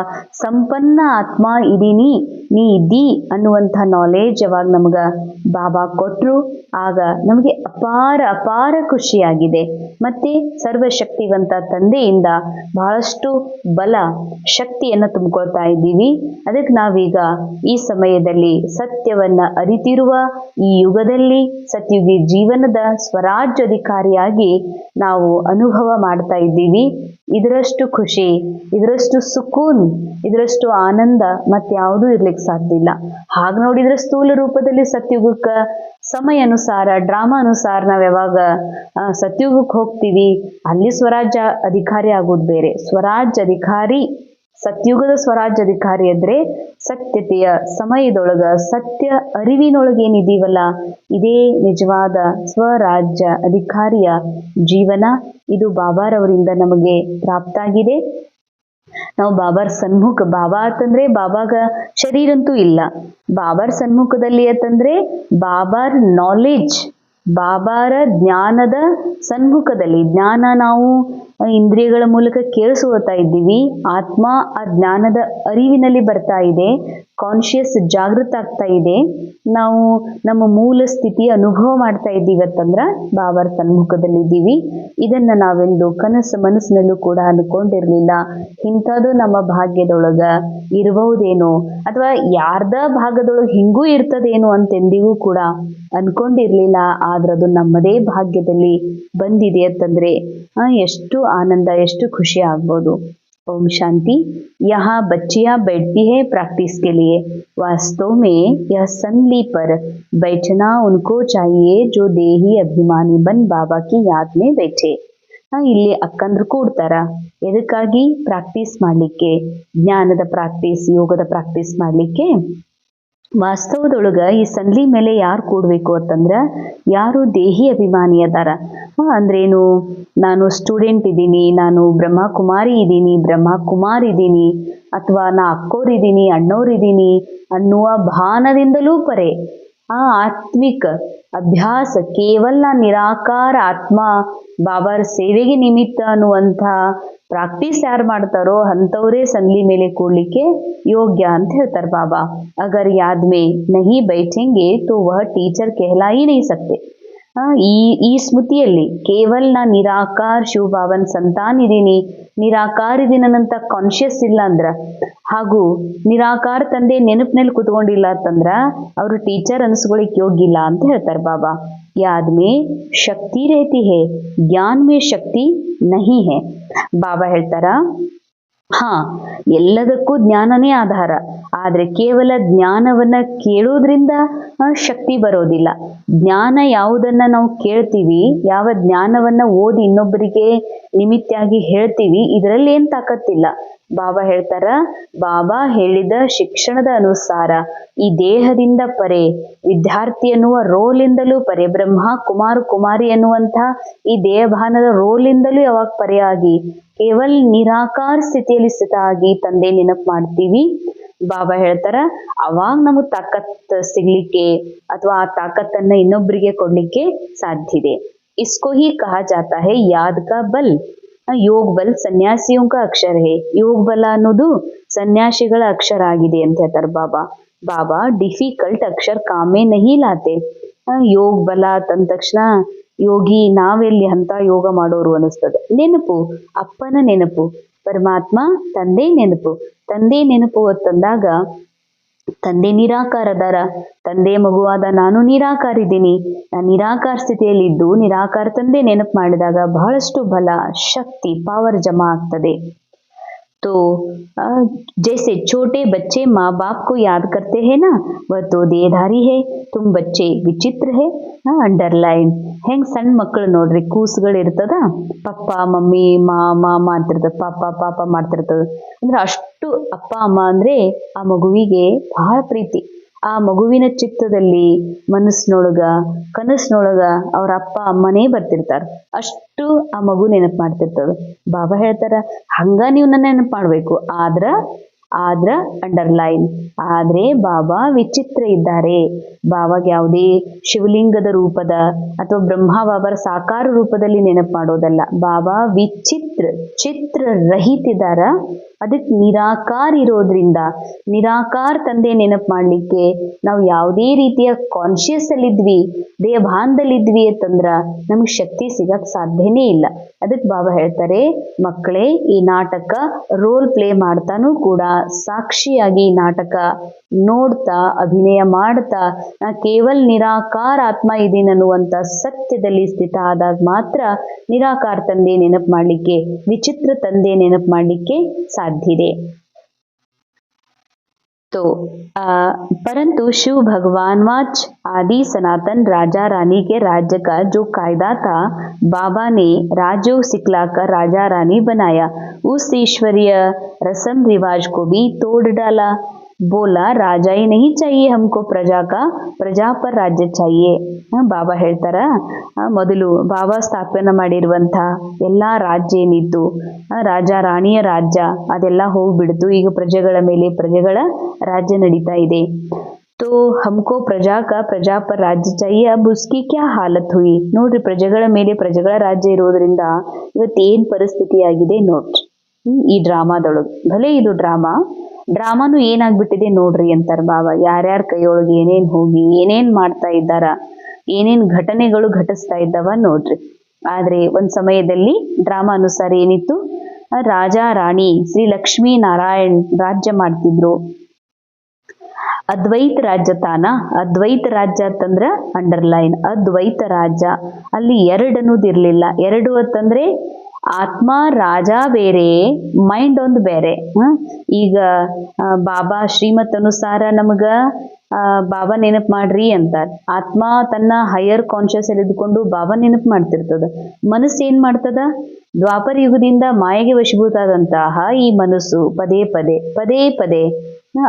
ಸಂಪನ್ನ ಆತ್ಮ ಇದೀನಿ, ನೀ ಇದ್ದಿ ಅನ್ನುವಂಥ ನಾಲೆಜ್ ಯಾವಾಗ ನಮಗ ಬಾಬಾ ಕೊಟ್ರು, ಆಗ ನಮಗೆ ಅಪಾರ ಅಪಾರ ಖುಷಿಯಾಗಿದೆ. ಮತ್ತೆ ಸರ್ವಶಕ್ತಿವಂತ ತಂದೆಯಿಂದ ಬಹಳಷ್ಟು ಬಲ, ಶಕ್ತಿಯನ್ನು ತುಂಬಿಕೊಳ್ತಾ ಇದ್ದೀವಿ. ಅದಕ್ಕೆ ನಾವೀಗ ಈ ಸಮಯದಲ್ಲಿ ಸತ್ಯವನ್ನ ಅರಿತಿರುವ ಈ ಯುಗದಲ್ಲಿ ಸತ್ಯುಗಿ ಜೀವನದ ಸ್ವರಾಜ್ಯ ಅಧಿಕಾರಿಯಾಗಿ ನಾವು ಅನುಭವ ಮಾಡ್ತಾ ಇದ್ದೀವಿ. ಇದರಷ್ಟು ಖುಷಿ, ಇದರಷ್ಟು ಸುಕೂನ್, ಇದರಷ್ಟು ಆನಂದ ಮತ್ಯಾವುದೂ ಇರ್ಲಿಕ್ಕೆ ಸಾಧ್ಯ ಇಲ್ಲ. ಹಾಗೆ ನೋಡಿದ್ರೆ ಸ್ಥೂಲ ರೂಪದಲ್ಲಿ ಸತ್ಯುಗಕ್ಕ ಸಮಯ ಅನುಸಾರ, ಡ್ರಾಮಾ ಅನುಸಾರ ನಾವ್ ಯಾವಾಗ ಸತ್ಯುಗಕ್ಕೆ ಹೋಗ್ತೀವಿ, ಅಲ್ಲಿ ಸ್ವರಾಜ್ಯ ಅಧಿಕಾರಿ ಆಗೋದು ಬೇರೆ. ಸ್ವರಾಜ್ಯ ಅಧಿಕಾರಿ, ಸತ್ಯುಗದ ಸ್ವರಾಜ್ಯ ಅಧಿಕಾರಿ ಅಂದ್ರೆ ಸತ್ಯತೆಯ ಸಮಯದೊಳಗ, ಸತ್ಯ ಅರಿವಿನೊಳಗೇನಿದೀವಲ್ಲ, ಇದೇ ನಿಜವಾದ ಸ್ವರಾಜ್ಯ ಅಧಿಕಾರಿಯ ಜೀವನ. ಇದು ಬಾಬಾರವರಿಂದ ನಮಗೆ ಪ್ರಾಪ್ತ ಆಗಿದೆ. ನಾವು ಬಾಬಾರ್ ಸನ್ಮುಖ, ಬಾಬಾ ಅಂತಂದ್ರೆ ಬಾಬಾಗ ಶರೀರಂತೂ ಇಲ್ಲ. ಬಾಬಾರ್ ಸನ್ಮುಖದಲ್ಲಿ ಅಂತಂದ್ರೆ ಬಾಬಾರ್ ನಾಲೆಡ್ಜ್, ಬಾಬಾರ ಜ್ಞಾನದ ಸನ್ಮುಖದಲ್ಲಿ. ಜ್ಞಾನ ನಾವು ಇಂದ್ರಿಯಗಳ ಮೂಲಕ ಕೇಳಿಸ್ಕೊಳ್ತಾ ಇದ್ದೀವಿ. ಆತ್ಮ ಆ ಜ್ಞಾನದ ಅರಿವಿನಲ್ಲಿ ಬರ್ತಾ ಇದೆ, ಕಾನ್ಶಿಯಸ್ ಜಾಗೃತ ಆಗ್ತಾ ಇದೆ. ನಾವು ನಮ್ಮ ಮೂಲ ಸ್ಥಿತಿಯ ಅನುಭವ ಮಾಡ್ತಾ ಇದ್ದೀವಿ ಅಂತಂದ್ರ ಬಾಬಾರ ಸನ್ಮುಖದಲ್ಲಿದ್ದೀವಿ. ಇದನ್ನ ನಾವೆಂದು ಕನಸು ಮನಸ್ಸಿನಲ್ಲೂ ಕೂಡ ಅನ್ಕೊಂಡಿರ್ಲಿಲ್ಲ. ಇಂಥದ್ದು ನಮ್ಮ ಭಾಗ್ಯದೊಳಗ ಇರಬಹುದೇನೋ, ಅಥವಾ ಯಾರ್ದ ಭಾಗದೊಳಗೆ ಹಿಂಗೂ ಇರ್ತದೇನೋ ಅಂತೆಂದಿಗೂ ಕೂಡ ಅನ್ಕೊಂಡಿರ್ಲಿಲ್ಲ. ಆದ್ರೆ ಅದು ನಮ್ಮದೇ ಭಾಗ್ಯದಲ್ಲಿ ಬಂದಿದೆ ಅಂತಂದ್ರೆ ಎಷ್ಟು ಆನಂದ, ಎಷ್ಟು ಖುಷಿ ಆಗ್ಬೋದು. ओम शांति। यहाँ बच्चियां बैठती है प्रैक्टिस के लिए। वास्तव में यह संधि पर बैठना उनको चाहिए जो देही अभिमानी बन बाबा की याद में बैठे। ಇಲ್ಲಿ ಅಕ್ಕಂದ್ರು ಕೂಡ್ತಾರ ಎದಕ್ಕಾಗಿ? ಪ್ರಾಕ್ಟೀಸ್ ಮಾಡ್ಲಿಕ್ಕೆ, ಜ್ಞಾನದ ಪ್ರಾಕ್ಟೀಸ್, ಯೋಗದ ಪ್ರಾಕ್ಟೀಸ್ ಮಾಡ್ಲಿಕ್ಕೆ. ವಾಸ್ತವದೊಳಗ ಈ ಸಂಧಿ ಮೇಲೆ ಯಾರು ಕೂಡ್ಬೇಕು ಅಂತಂದ್ರ ಯಾರು ದೇಹಿ ಅಭಿಮಾನಿ ಅದಾರ. ಅಂದ್ರೇನು? ನಾನು ಸ್ಟೂಡೆಂಟ್ ಇದ್ದೀನಿ, ನಾನು ಬ್ರಹ್ಮಕುಮಾರಿ ಇದ್ದೀನಿ, ಬ್ರಹ್ಮಕುಮಾರ್ ಇದ್ದೀನಿ, ಅಥವಾ ನಾ ಅಕ್ಕೋರಿದ್ದೀನಿ, ಅಣ್ಣೋರಿದ್ದೀನಿ ಅನ್ನುವ ಭಾನದಿಂದಲೂ ಪರೆ ಆ ಆತ್ಮಿಕ ಅಭ್ಯಾಸ, ಕೇವಲ ನಿರಾಕಾರ ಆತ್ಮ ಬಾಬಾರ ಸೇವೆಗೆ ನಿಮಿತ್ತ ಅನ್ನುವಂಥ ಪ್ರಾಕ್ಟೀಸ್ ಯಾರು ಮಾಡ್ತಾರೋ ಅಂಥವರೇ ಸಂಧಿ ಮೇಲೆ ಕೂಡ್ಲಿಕ್ಕೆ ಯೋಗ್ಯ ಅಂತ ಹೇಳ್ತಾರೆ ಬಾಬಾ. ಅಗರ್ ಯಾದ್ ಮೇ ನಹಿ ಬೈಠೆಂಗೆ ತೋ ವಹ ಟೀಚರ್ ಕೆಹಲಾ ಹಿ ನಹಿ ಸಕ್ತೆ. ಈ ಸ್ಮೃತಿಯಲ್ಲಿ ಕೇವಲ ನಾ ನಿರಾಕಾರ ಶಿವಬಾಬನ್ ಸಂತಾನ್ ಇದೀನಿ, ನಿರಾಕಾರ ಇದೀನಂತ ಕಾನ್ಶಿಯಸ್ ಇಲ್ಲ ಅಂದ್ರ, ಹಾಗೂ ನಿರಾಕಾರ ತಂದೆ ನೆನಪಿನಲ್ಲಿ ಕುತ್ಕೊಂಡಿಲ್ಲ ಅಂತಂದ್ರ ಅವರು ಟೀಚರ್ ಅನ್ಸ್ಕೊಳಿಕ್ ಯೋಗ್ಯ ಇಲ್ಲ ಅಂತ ಹೇಳ್ತಾರೆ ಬಾಬಾ. याद में शक्ति रहती है, ज्ञान में शक्ति नहीं है. ಬಾಬಾ ಹೇಳ್ತಾರ, ಎಲ್ಲದಕ್ಕೂ ಜ್ಞಾನನೇ ಆಧಾರ. ಆದ್ರೆ ಕೇವಲ ಜ್ಞಾನವನ್ನ ಕೇಳೋದ್ರಿಂದ ಶಕ್ತಿ ಬರೋದಿಲ್ಲ. ಜ್ಞಾನ ಯಾವುದನ್ನ ನಾವು ಕೇಳ್ತೀವಿ, ಯಾವ ಜ್ಞಾನವನ್ನ ಓದಿ ಇನ್ನೊಬ್ಬರಿಗೆ ನಿಮಿತ್ತಾಗಿ ಹೇಳ್ತೀವಿ, ಇದರಲ್ಲಿ ಏನ್ ತಾಕತ್ತಿಲ್ಲ. ಬಾಬಾ ಹೇಳ್ತಾರ, ಬಾಬಾ ಹೇಳಿದ ಶಿಕ್ಷಣದ ಅನುಸಾರ ಈ ದೇಹದಿಂದ ಪರೆ, ವಿದ್ಯಾರ್ಥಿ ಅನ್ನುವ ರೋಲಿಂದಲೂ ಪರೆ, ಬ್ರಹ್ಮ ಕುಮಾರ್ ಕುಮಾರಿ ಅನ್ನುವಂಥ ಈ ದೇಹಭಾನದ ರೋಲಿಂದಲೂ ಯಾವಾಗ ಪರೆಯಾಗಿ ಕೇವಲ ನಿರಾಕಾರ ಸ್ಥಿತಿಯಲ್ಲಿ ಸ್ಥಿತ ಆಗಿ ತಂದೆ ನೆನಪು ಮಾಡ್ತೀವಿ, ಬಾಬಾ ಹೇಳ್ತಾರ, ಅವಾಗ ನಮಗೆ ತಾಕತ್ ಸಿಗ್ಲಿಕ್ಕೆ ಅಥವಾ ಆ ತಾಕತ್ತನ್ನ ಇನ್ನೊಬ್ಬರಿಗೆ ಕೊಡ್ಲಿಕ್ಕೆ ಸಾಧ್ಯ ಇದೆ. इसको ही कहा जाता है याद का बल. ಯೋಗ ಬಲ್ ಸನ್ಯಾಸಿಯೋ ಕಾ ಅಕ್ಷರ ಹೇ. ಯೋಗ ಬಲ ಅನ್ನೋದು ಸನ್ಯಾಸಿಗಳ ಅಕ್ಷರ ಆಗಿದೆ ಅಂತ ಹೇಳ್ತಾರೆ ಬಾಬಾ. ಬಾಬಾ ಡಿಫಿಕಲ್ಟ್ ಅಕ್ಷರ ಕಾಮೇ ನಹಿ ಲಾತೆ. ಯೋಗ ಬಲ ತಂದ ತಕ್ಷಣ ಯೋಗಿ ನಾವೆಲ್ಲಿ ಅಂತ ಯೋಗ ಮಾಡೋರು ಅನಿಸ್ತದೆ. ನೆನಪು, ಅಪ್ಪನ ನೆನಪು, ಪರಮಾತ್ಮ ತಂದೆ ನೆನಪು. ತಂದೆ ನೆನಪು ಅಂತಂದಾಗ ತಂದೆ ನಿರಾಕಾರ ಅದಾರ, ತಂದೆ ಮಗುವಾದ ನಾನು ನಿರಾಕಾರ ಇದ್ದೀನಿ. ನಾನು ನಿರಾಕಾರ ಸ್ಥಿತಿಯಲ್ಲಿದ್ದು ನಿರಾಕಾರ ತಂದೆ ನೆನಪು ಮಾಡಿದಾಗ ಬಹಳಷ್ಟು ಬಲ, ಶಕ್ತಿ, ಪವರ್ ಜಮಾ ಆಗ್ತದೆ. तो जैसे छोटे बच्चे माँ बाप को याद करते हैं ना, वह तो देहधारी है, तुम बच्चे विचित्र है. ಅಂಡರ್ಲೈನ್. ಹೆಂಗ್ ಸಣ್ಣ ಮಕ್ಕಳು ನೋಡ್ರಿ, ಕೂಸುಗಳು ಇರ್ತದ, ಪಪ್ಪ ಮಮ್ಮಿ ಮಾಮ ಅಂತಿರ್ತದ, ಪಾಪ ಮಾಡ್ತಿರ್ತದ. ಅಂದ್ರೆ ಅಷ್ಟು ಅಪ್ಪ ಅಮ್ಮ ಅಂದ್ರೆ ಆ ಮಗುವಿಗೆ ಬಹಳ ಪ್ರೀತಿ. ಆ ಮಗುವಿನ ಚಿತ್ತದಲ್ಲಿ, ಮನಸ್ಸಿನೊಳಗ, ಕನಸಿನೊಳಗ ಅವ್ರ ಅಪ್ಪ ಅಮ್ಮನೇ ಬರ್ತಿರ್ತಾರ. ಅಷ್ಟು ಆ ಮಗು ನೆನಪು ಮಾಡ್ತಿರ್ತದ. ಬಾಬಾ ಹೇಳ್ತಾರ, ಹಂಗ ನೀವು ನನ್ನ ನೆನಪು ಮಾಡ್ಬೇಕು. ಆದ್ರ ಆದ್ರ ಅಂಡರ್ಲೈನ್. ಆದ್ರೆ ಬಾಬಾ ವಿಚಿತ್ರ ಇದ್ದಾರೆ. ಬಾಬಾಗೆ ಯಾವುದೇ ಶಿವಲಿಂಗದ ರೂಪದ ಅಥವಾ ಬ್ರಹ್ಮ ಬಾಬಾರ ಸಾಕಾರ ರೂಪದಲ್ಲಿ ನೆನಪು ಮಾಡೋದಲ್ಲ. ಬಾಬಾ ವಿಚಿತ್ರ, ಚಿತ್ರ ರಹಿತಿದಾರ. ಅದಕ್ಕೆ ನಿರಾಕಾರ ಇರೋದ್ರಿಂದ ನಿರಾಕಾರ ತಂದೆ ನೆನಪು ಮಾಡ್ಲಿಕ್ಕೆ ನಾವು ಯಾವುದೇ ರೀತಿಯ ಕಾನ್ಶಿಯಸ್ ಅಲ್ಲಿದ್ವಿ, ದೇಹಭಾನದಲ್ಲಿದ್ವಿ ಅಂತಂದ್ರ ನಮಗೆ ಶಕ್ತಿ ಸಿಗಕ್ ಸಾಧ್ಯನೇ ಇಲ್ಲ. ಅದಕ್ಕೆ ಬಾಬಾ ಹೇಳ್ತಾರೆ, ಮಕ್ಕಳೇ ಈ ನಾಟಕ ರೋಲ್ ಪ್ಲೇ ಮಾಡ್ತಾನೂ ಕೂಡ ಸಾಕ್ಷಿಯಾಗಿ ನಾಟಕ ನೋಡ್ತಾ ಅಭಿನಯ ಮಾಡ್ತಾ ನಾ ಕೇವಲ ನಿರಾಕಾರ ಆತ್ಮ ಇದ್ದೀನಿ ಅನ್ನುವಂಥ ಸತ್ಯದಲ್ಲಿ ಸ್ಥಿತ ಆದಾಗ ಮಾತ್ರ ನಿರಾಕಾರ ತಂದೆ ನೆನಪು ಮಾಡಲಿಕ್ಕೆ, ವಿಚಿತ್ರ ತಂದೆ ನೆನಪು ಮಾಡಲಿಕ್ಕೆ ಸಾಧ್ಯ ಇದೆ. तो परंतु शिव भगवान वाच आदि सनातन राजा रानी के राज्य का जो कायदा था, बाबा ने राजयोग सिखलाकर राजा रानी बनाया. उस ईश्वरीय रस्म रिवाज को भी तोड़ डाला. बोला राजा ही नहीं चाहिए हमको, प्रजा पर राज्य चाहिए. ಬಾಬಾ ಹೇಳ್ತಾರ, ಮೊದಲು ಬಾಬಾ ಸ್ಥಾಪನೆ ಮಾಡಿರುವಂಥ ಎಲ್ಲ ರಾಜ್ಯ ಏನಿತ್ತು, ರಾಜ ರಾಣಿಯ ರಾಜ್ಯ ಅದೆಲ್ಲ ಹೋಗ್ಬಿಡ್ತು. ಈಗ ಪ್ರಜೆಗಳ ಮೇಲೆ ಪ್ರಜೆಗಳ ರಾಜ್ಯ ನಡೀತಾ ಇದೆ. तो हमको प्रजा पर राज्य चाहिए. अब उसकी क्या हालत हुई ನೋಡ್ರಿ, ಪ್ರಜೆಗಳ ಮೇಲೆ ಪ್ರಜೆಗಳ ರಾಜ್ಯ ಇರೋದ್ರಿಂದ ಇವತ್ತೇನ್ ಪರಿಸ್ಥಿತಿ ಆಗಿದೆ ನೋಡ್ರಿ ಈ ಡ್ರಾಮಾದೊಳಗೆ. ಭಲೆ ಇದು ಡ್ರಾಮಾನು ಏನಾಗ್ಬಿಟ್ಟಿದೆ ನೋಡ್ರಿ ಅಂತಾರ ಬಾಬಾ. ಯಾರ್ಯಾರ ಕೈಯೊಳಗೆ ಏನೇನ್ ಹೋಗಿ ಏನೇನ್ ಮಾಡ್ತಾ ಇದ್ದಾರ, ಏನೇನ್ ಘಟನೆಗಳು ಘಟಿಸ್ತಾ ಇದ್ದಾವ ನೋಡ್ರಿ. ಆದ್ರೆ ಒಂದ್ ಸಮಯದಲ್ಲಿ ಡ್ರಾಮಾ ಅನುಸಾರ ಏನಿತ್ತು, ರಾಜ ರಾಣಿ ಶ್ರೀ ಲಕ್ಷ್ಮೀ ನಾರಾಯಣ್ ರಾಜ್ಯ ಮಾಡ್ತಿದ್ರು. ಅದ್ವೈತ ರಾಜ್ಯ ತಾನ. ಅದ್ವೈತ ರಾಜ್ಯ ಅಂತಂದ್ರ ಅಂಡರ್ಲೈನ್, ಅದ್ವೈತ ರಾಜ್ಯ. ಅಲ್ಲಿ ಎರಡು ಅನ್ನೋದಿರ್ಲಿಲ್ಲ. ಎರಡು ಅಂತಂದ್ರೆ ಆತ್ಮ ರಾಜ ಬೇರೆ, ಮೈಂಡ್ ಒಂದು ಬೇರೆ. ಈಗ ಬಾಬಾ ಶ್ರೀಮತ್ ಅನುಸಾರ ನಮಗ ಬಾಬಾ ನೆನಪು ಮಾಡ್ರಿ ಅಂತಾರ. ಆತ್ಮ ತನ್ನ ಹೈಯರ್ ಕಾನ್ಶಿಯಸ್ ಅಲ್ಲಿ ಇದ್ಕೊಂಡು ಬಾಬಾ ನೆನಪು ಮಾಡ್ತಿರ್ತದ. ಮನಸ್ಸು ಏನ್ ಮಾಡ್ತದ, ದ್ವಾಪರ ಯುಗದಿಂದ ಮಾಯೆಗೆ ವಶೀಭೂತ ಆದಂತಹ ಈ ಮನಸ್ಸು ಪದೇ ಪದೇ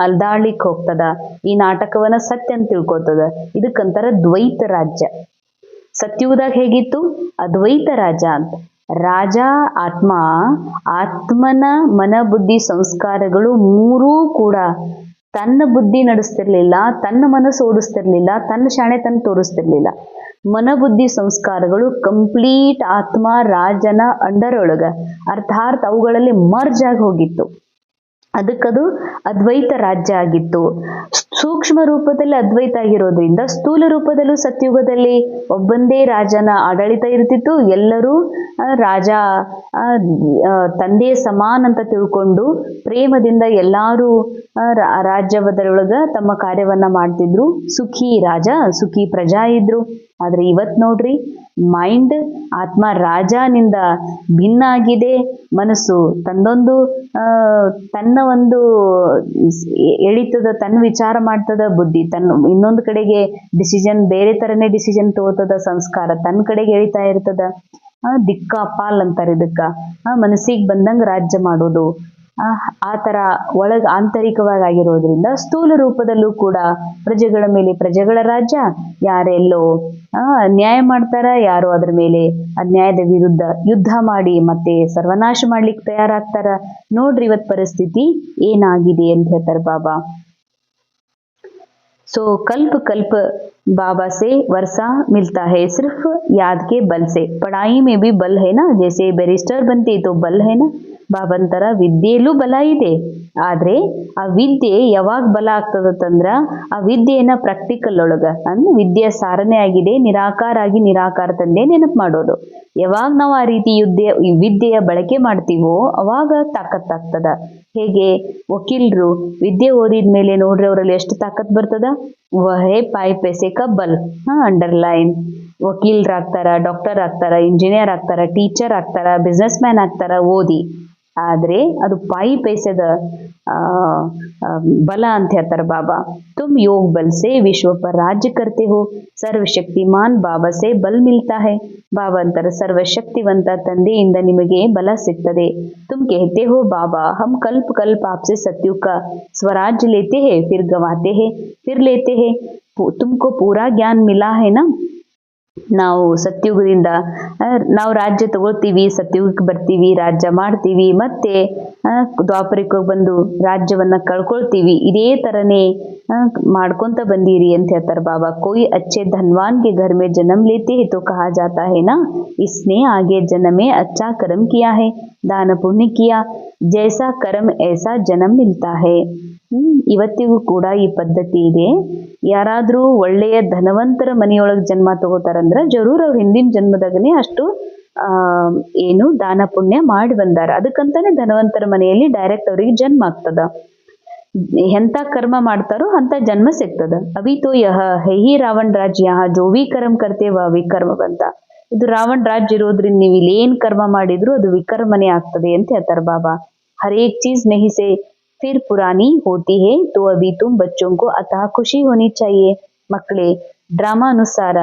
ಅಲ್ದಾಡ್ಲಿಕ್ಕೆ ಹೋಗ್ತದ. ಈ ನಾಟಕವನ್ನ ಸತ್ಯ ಅಂತ ತಿಳ್ಕೊತದ. ಇದಕ್ಕಂತಾರ ದ್ವೈತ ರಾಜ್ಯ. ಸತ್ಯುಗದಾಗ ಹೇಗಿತ್ತು, ಅದ್ವೈತ ರಾಜ ಅಂತ. ರಾಜ ಆತ್ಮನ ಮನ ಬುದ್ಧಿ ಸಂಸ್ಕಾರಗಳು ಮೂರೂ ಕೂಡ ತನ್ನ ಬುದ್ಧಿ ನಡೆಸ್ತಿರ್ಲಿಲ್ಲ, ತನ್ನ ಮನಸ್ಸು ಓಡಿಸ್ತಿರ್ಲಿಲ್ಲ, ತನ್ನ ಶಾಣೆ ತನ್ನ ತೋರಿಸ್ತಿರ್ಲಿಲ್ಲ. ಮನ ಬುದ್ಧಿ ಸಂಸ್ಕಾರಗಳು ಕಂಪ್ಲೀಟ್ ಆತ್ಮ ರಾಜನ ಅಂಡರ್ ಒಳಗ, ಅರ್ಥಾತ್ ಅವುಗಳಲ್ಲಿ ಮರ್ಜ್ ಆಗಿ ಹೋಗಿತ್ತು. ಅದಕ್ಕದು ಅದ್ವೈತ ರಾಜ್ಯ ಆಗಿತ್ತು. ಸೂಕ್ಷ್ಮ ರೂಪದಲ್ಲಿ ಅದ್ವೈತ ಆಗಿರೋದ್ರಿಂದ ಸ್ಥೂಲ ರೂಪದಲ್ಲೂ ಸತ್ಯುಗದಲ್ಲಿ ಒಬ್ಬಂದೇ ರಾಜನ ಆಡಳಿತ ಇರ್ತಿತ್ತು. ಎಲ್ಲರೂ ರಾಜ ತಂದೆ ಸಮಾನ ಅಂತ ತಿಳ್ಕೊಂಡು ಪ್ರೇಮದಿಂದ ಎಲ್ಲಾರು ರಾಜ್ಯವದರೊಳಗ ತಮ್ಮ ಕಾರ್ಯವನ್ನ ಮಾಡ್ತಿದ್ರು. ಸುಖಿ ರಾಜ, ಸುಖಿ ಪ್ರಜಾ ಇದ್ರು. ಆದ್ರೆ ಇವತ್ ನೋಡ್ರಿ, ಮೈಂಡ್ ಆತ್ಮ ರಾಜನಿಂದ ಭಿನ್ನ ಆಗಿದೆ. ಮನಸ್ಸು ತನ್ನ ಒಂದು ಎಳಿತದ, ತನ್ನ ವಿಚಾರ ಮಾಡ್ತದ. ಬುದ್ಧಿ ಇನ್ನೊಂದು ಕಡೆಗೆ ಡಿಸಿಷನ್, ಬೇರೆ ತರನೇ ಡಿಸಿಷನ್ ತಗೋತದ. ಸಂಸ್ಕಾರ ತನ್ನ ಕಡೆಗೆ ಎಳಿತಾ ಇರ್ತದ. ದಿಕ್ಕಾಪಾಲ್ ಅಂತಾರೆ ಇದಕ್ಕ. ಮನಸ್ಸಿಗೆ ಬಂದಂಗ ರಾಜ್ಯ ಮಾಡೋದು. ಆ ತರ ಒಳಗ ಆಂತರಿಕವಾಗಿ ಆಗಿರೋದ್ರಿಂದ ಸ್ಥೂಲ ರೂಪದಲ್ಲೂ ಕೂಡ ಪ್ರಜೆಗಳ ಮೇಲೆ ಪ್ರಜೆಗಳ ರಾಜ್ಯ. ಯಾರೆಲ್ಲೋ ಅನ್ಯಾಯ ಮಾಡ್ತಾರ, ಯಾರೋ ಅದ್ರ ಮೇಲೆ ಅನ್ಯಾಯದ ವಿರುದ್ಧ ಯುದ್ಧ ಮಾಡಿ ಮತ್ತೆ ಸರ್ವನಾಶ ಮಾಡ್ಲಿಕ್ಕೆ ತಯಾರಾಗ್ತಾರ. ನೋಡ್ರಿ ಇವತ್ ಪರಿಸ್ಥಿತಿ ಏನಾಗಿದೆ ಅಂತ ಹೇಳ್ತಾರೆ ಬಾಬಾ. सो कल्प कल्प बाबा से वर्षा मिलता है सिर्फ याद के बल से. पढ़ाई में भी बल है ना, जैसे बैरिस्टर बनते तो बल है ना. ಬಾಬಂತರ ವಿದ್ಯೆಯಲ್ಲೂ ಬಲ ಇದೆ. ಆದ್ರೆ ಆ ವಿದ್ಯೆ ಯಾವಾಗ ಬಲ ಆಗ್ತದಂದ್ರ ಆ ವಿದ್ಯೆಯನ್ನ ಪ್ರಾಕ್ಟಿಕಲ್ ಒಳಗ ವಿದ್ಯೆ ಸಾರನೆ ಆಗಿದೆ. ನಿರಾಕಾರ ಆಗಿ ನಿರಾಕಾರ ತಂದೆ ನೆನಪು ಮಾಡೋದು. ಯಾವಾಗ ನಾವು ಆ ರೀತಿ ವಿದ್ಯೆಯ ಬಳಕೆ ಮಾಡ್ತೀವೋ ಅವಾಗ ತಾಕತ್ತಾಗ್ತದ. ಹೇಗೆ ವಕೀಲರು ವಿದ್ಯೆ ಓದಿದ್ಮೇಲೆ ನೋಡ್ರಿ ಅವರಲ್ಲಿ ಎಷ್ಟು ತಾಕತ್ ಬರ್ತದ. ವಹೇ ಪಾಯಿ ಪೈಸೆ ಕ ಬಲ್. ಅಂಡರ್ಲೈನ್. ವಕೀಲರಾಗ್ತಾರ, ಡಾಕ್ಟರ್ ಆಗ್ತಾರ, ಇಂಜಿನಿಯರ್ ಆಗ್ತಾರ, ಟೀಚರ್ ಆಗ್ತಾರ, ಬಿಸ್ನೆಸ್ ಮ್ಯಾನ್ ಆಗ್ತಾರ ಓದಿ. ಆದ್ರೆ ಅದು ಪಾಯಿ ಪೈಸೆದ ಬಲ ಅಂತ ಹೇಳ್ತಾರೆ ಬಾಬಾ. ತುಮ್ ಯೋಗ ಬಲ್ ಸೆ ವಿಶ್ವ ಪರ್ ರಾಜ್ಯ ಕರ್ತೆ ಹೋ, ಸರ್ವಶಕ್ತಿಮಾನ್ ಬಾಬಾ ಸೆ ಬಲ್ ಮಿಲ್ತಾ ಹೈ. ಬಾಬಾ ಅಂತಾರೆ ಸರ್ವಶಕ್ತಿವಂತ ತಂದೆಯಿಂದ ನಿಮಗೆ ಬಲ ಸಿಗ್ತದೆ. ತುಮ್ कहते हो बाबा हम कल्प कल्प आपसे सत्युग का स्वराज्य लेते हैं, फिर गंवाते हैं, फिर लेते हैं. तुमको पूरा ज्ञान मिला है ना. ನಾವು ಸತ್ಯುಗದಿಂದ ನಾವು ರಾಜ್ಯ ತಗೊಳ್ತೀವಿ, ಸತ್ಯುಗಕ್ಕೆ ಬರ್ತೀವಿ, ರಾಜ್ಯ ಮಾಡ್ತೀವಿ, ಮತ್ತೆ ದ್ವಾಪರಕ್ಕೆ ಬಂದು ರಾಜ್ಯವನ್ನ ಕಳ್ಕೊಳ್ತೀವಿ. ಇದೇ ತರನೇ ಮಾಡ್ಕೊಂತ ಬಂದೀರಿ ಅಂತ ಹೇಳ್ತಾರೆ ಬಾಬಾ. कोई अच्छे धनवान के घर में जन्म लेते हैं तो कहा जाता है ना, इसने आगे जन्म में अच्छा कर्म किया है, दान पुण्य किया, जैसा कर्म ऐसा जन्म मिलता है. ಇವತ್ತಿಗೂ ಕೂಡ ಈ ಪದ್ಧತಿ ಇದೆ. ಯಾರಾದ್ರೂ ಒಳ್ಳೆಯ ಧನವಂತರ ಮನೆಯೊಳಗೆ ಜನ್ಮ ತಗೋತಾರಂದ್ರ ಜರೂರ್ ಅವ್ರ ಹಿಂದಿನ ಜನ್ಮದಾಗನೇ ಅಷ್ಟು ಏನು ದಾನ ಪುಣ್ಯ ಮಾಡಿ ಬಂದಾರ. ಅದಕ್ಕಂತಾನೆ ಧನವಂತರ ಮನೆಯಲ್ಲಿ ಡೈರೆಕ್ಟ್ ಅವರಿಗೆ ಜನ್ಮ ಆಗ್ತದ. ಎಂತ ಕರ್ಮ ಮಾಡ್ತಾರೋ ಅಂತ ಜನ್ಮ ಸಿಗ್ತದ. ಅಭಿ ತೋ ಯಹ ಹೈ ಹಿ ರಾವಣ ರಾಜ್ಯ, ಯಹ ಜೋ ಭಿ ಕರ್ಮ ಕರ್ತೆ ವ ವಿಕರ್ಮ ಬಂತ. ಇದು ರಾವಣ ರಾಜ್ಯ ಇರೋದ್ರಿಂದ ನೀವು ಇಲ್ಲಿ ಏನ್ ಕರ್ಮ ಮಾಡಿದ್ರು ಅದು ವಿಕರ್ಮನೆ ಆಗ್ತದೆ ಅಂತ ಹೇಳ್ತಾರೆ ಬಾಬಾ. हर एक चीज नहीं से फिर पुरानी होती है, तो अभी तुम बच्चों को अतः खुशी होनी चाहिए. ಮಕ್ಕಳೇ, ಡ್ರಾಮಾ ಅನುಸಾರ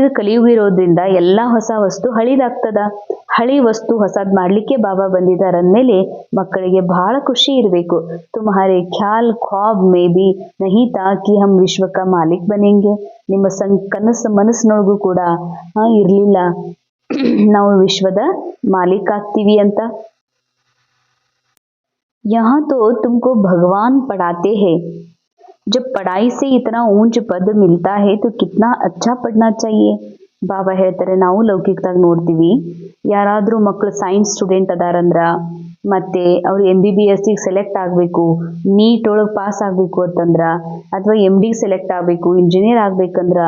ಇದು ಕಲಿಯುಗ ಇರೋದ್ರಿಂದ ಎಲ್ಲಾ ಹೊಸ ವಸ್ತು ಹಳಿದಾಗ್ತದ. ಹಳಿ ವಸ್ತು ಹೊಸದ್ ಮಾಡ್ಲಿಕ್ಕೆ ಬಾಬಾ ಬಂದಿದ್ದಾರೆ ಅಂದ್ಮೇಲೆ ಮಕ್ಕಳಿಗೆ ಬಹಳ ಖುಷಿ ಇರಬೇಕು. ತುಮ್ಹಾರೆ ಖ್ಯಾಲ್ ಖ್ವಾಬ್ ಮೇ ಬಿ ನಹಿ ತಾ ಕಿ ಹಮ್ ವಿಶ್ವ ಕಾ ಮಾಲಿಕ್ ಬನೆಂಗೆ. ನಿಮ್ಮ ಕನಸು ಮನಸ್ಸಿನೊಳಗೂ ಕೂಡ ಇರ್ಲಿಲ್ಲ ನಾವು ವಿಶ್ವದ ಮಾಲೀಕ ಆಗ್ತೀವಿ ಅಂತ. यहाँ तो तुमको भगवान पढ़ाते हैं. जब पढ़ाई से इतना ऊंच पद मिलता है तो कितना अच्छा पढ़ना चाहिए. ಬಾಬಾ ಹೇಳ್ತಾರೆ, ನಾವು ಲೌಕಿಕದಾಗ ನೋಡ್ತೀವಿ, ಯಾರಾದ್ರೂ ಮಕ್ಕಳು ಸೈನ್ಸ್ ಸ್ಟೂಡೆಂಟ್ ಅದಾರಂದ್ರ ಮತ್ತೆ ಅವ್ರು MBBS ಸೆಲೆಕ್ಟ್ ಆಗಬೇಕು, ನೀಟ್ ಒಳಗೆ ಪಾಸ್ ಆಗಬೇಕು ಅಂತಂದ್ರ, ಅಥವಾ MD ಸೆಲೆಕ್ಟ್ ಆಗಬೇಕು, ಇಂಜಿನಿಯರ್ ಆಗ್ಬೇಕಂದ್ರ,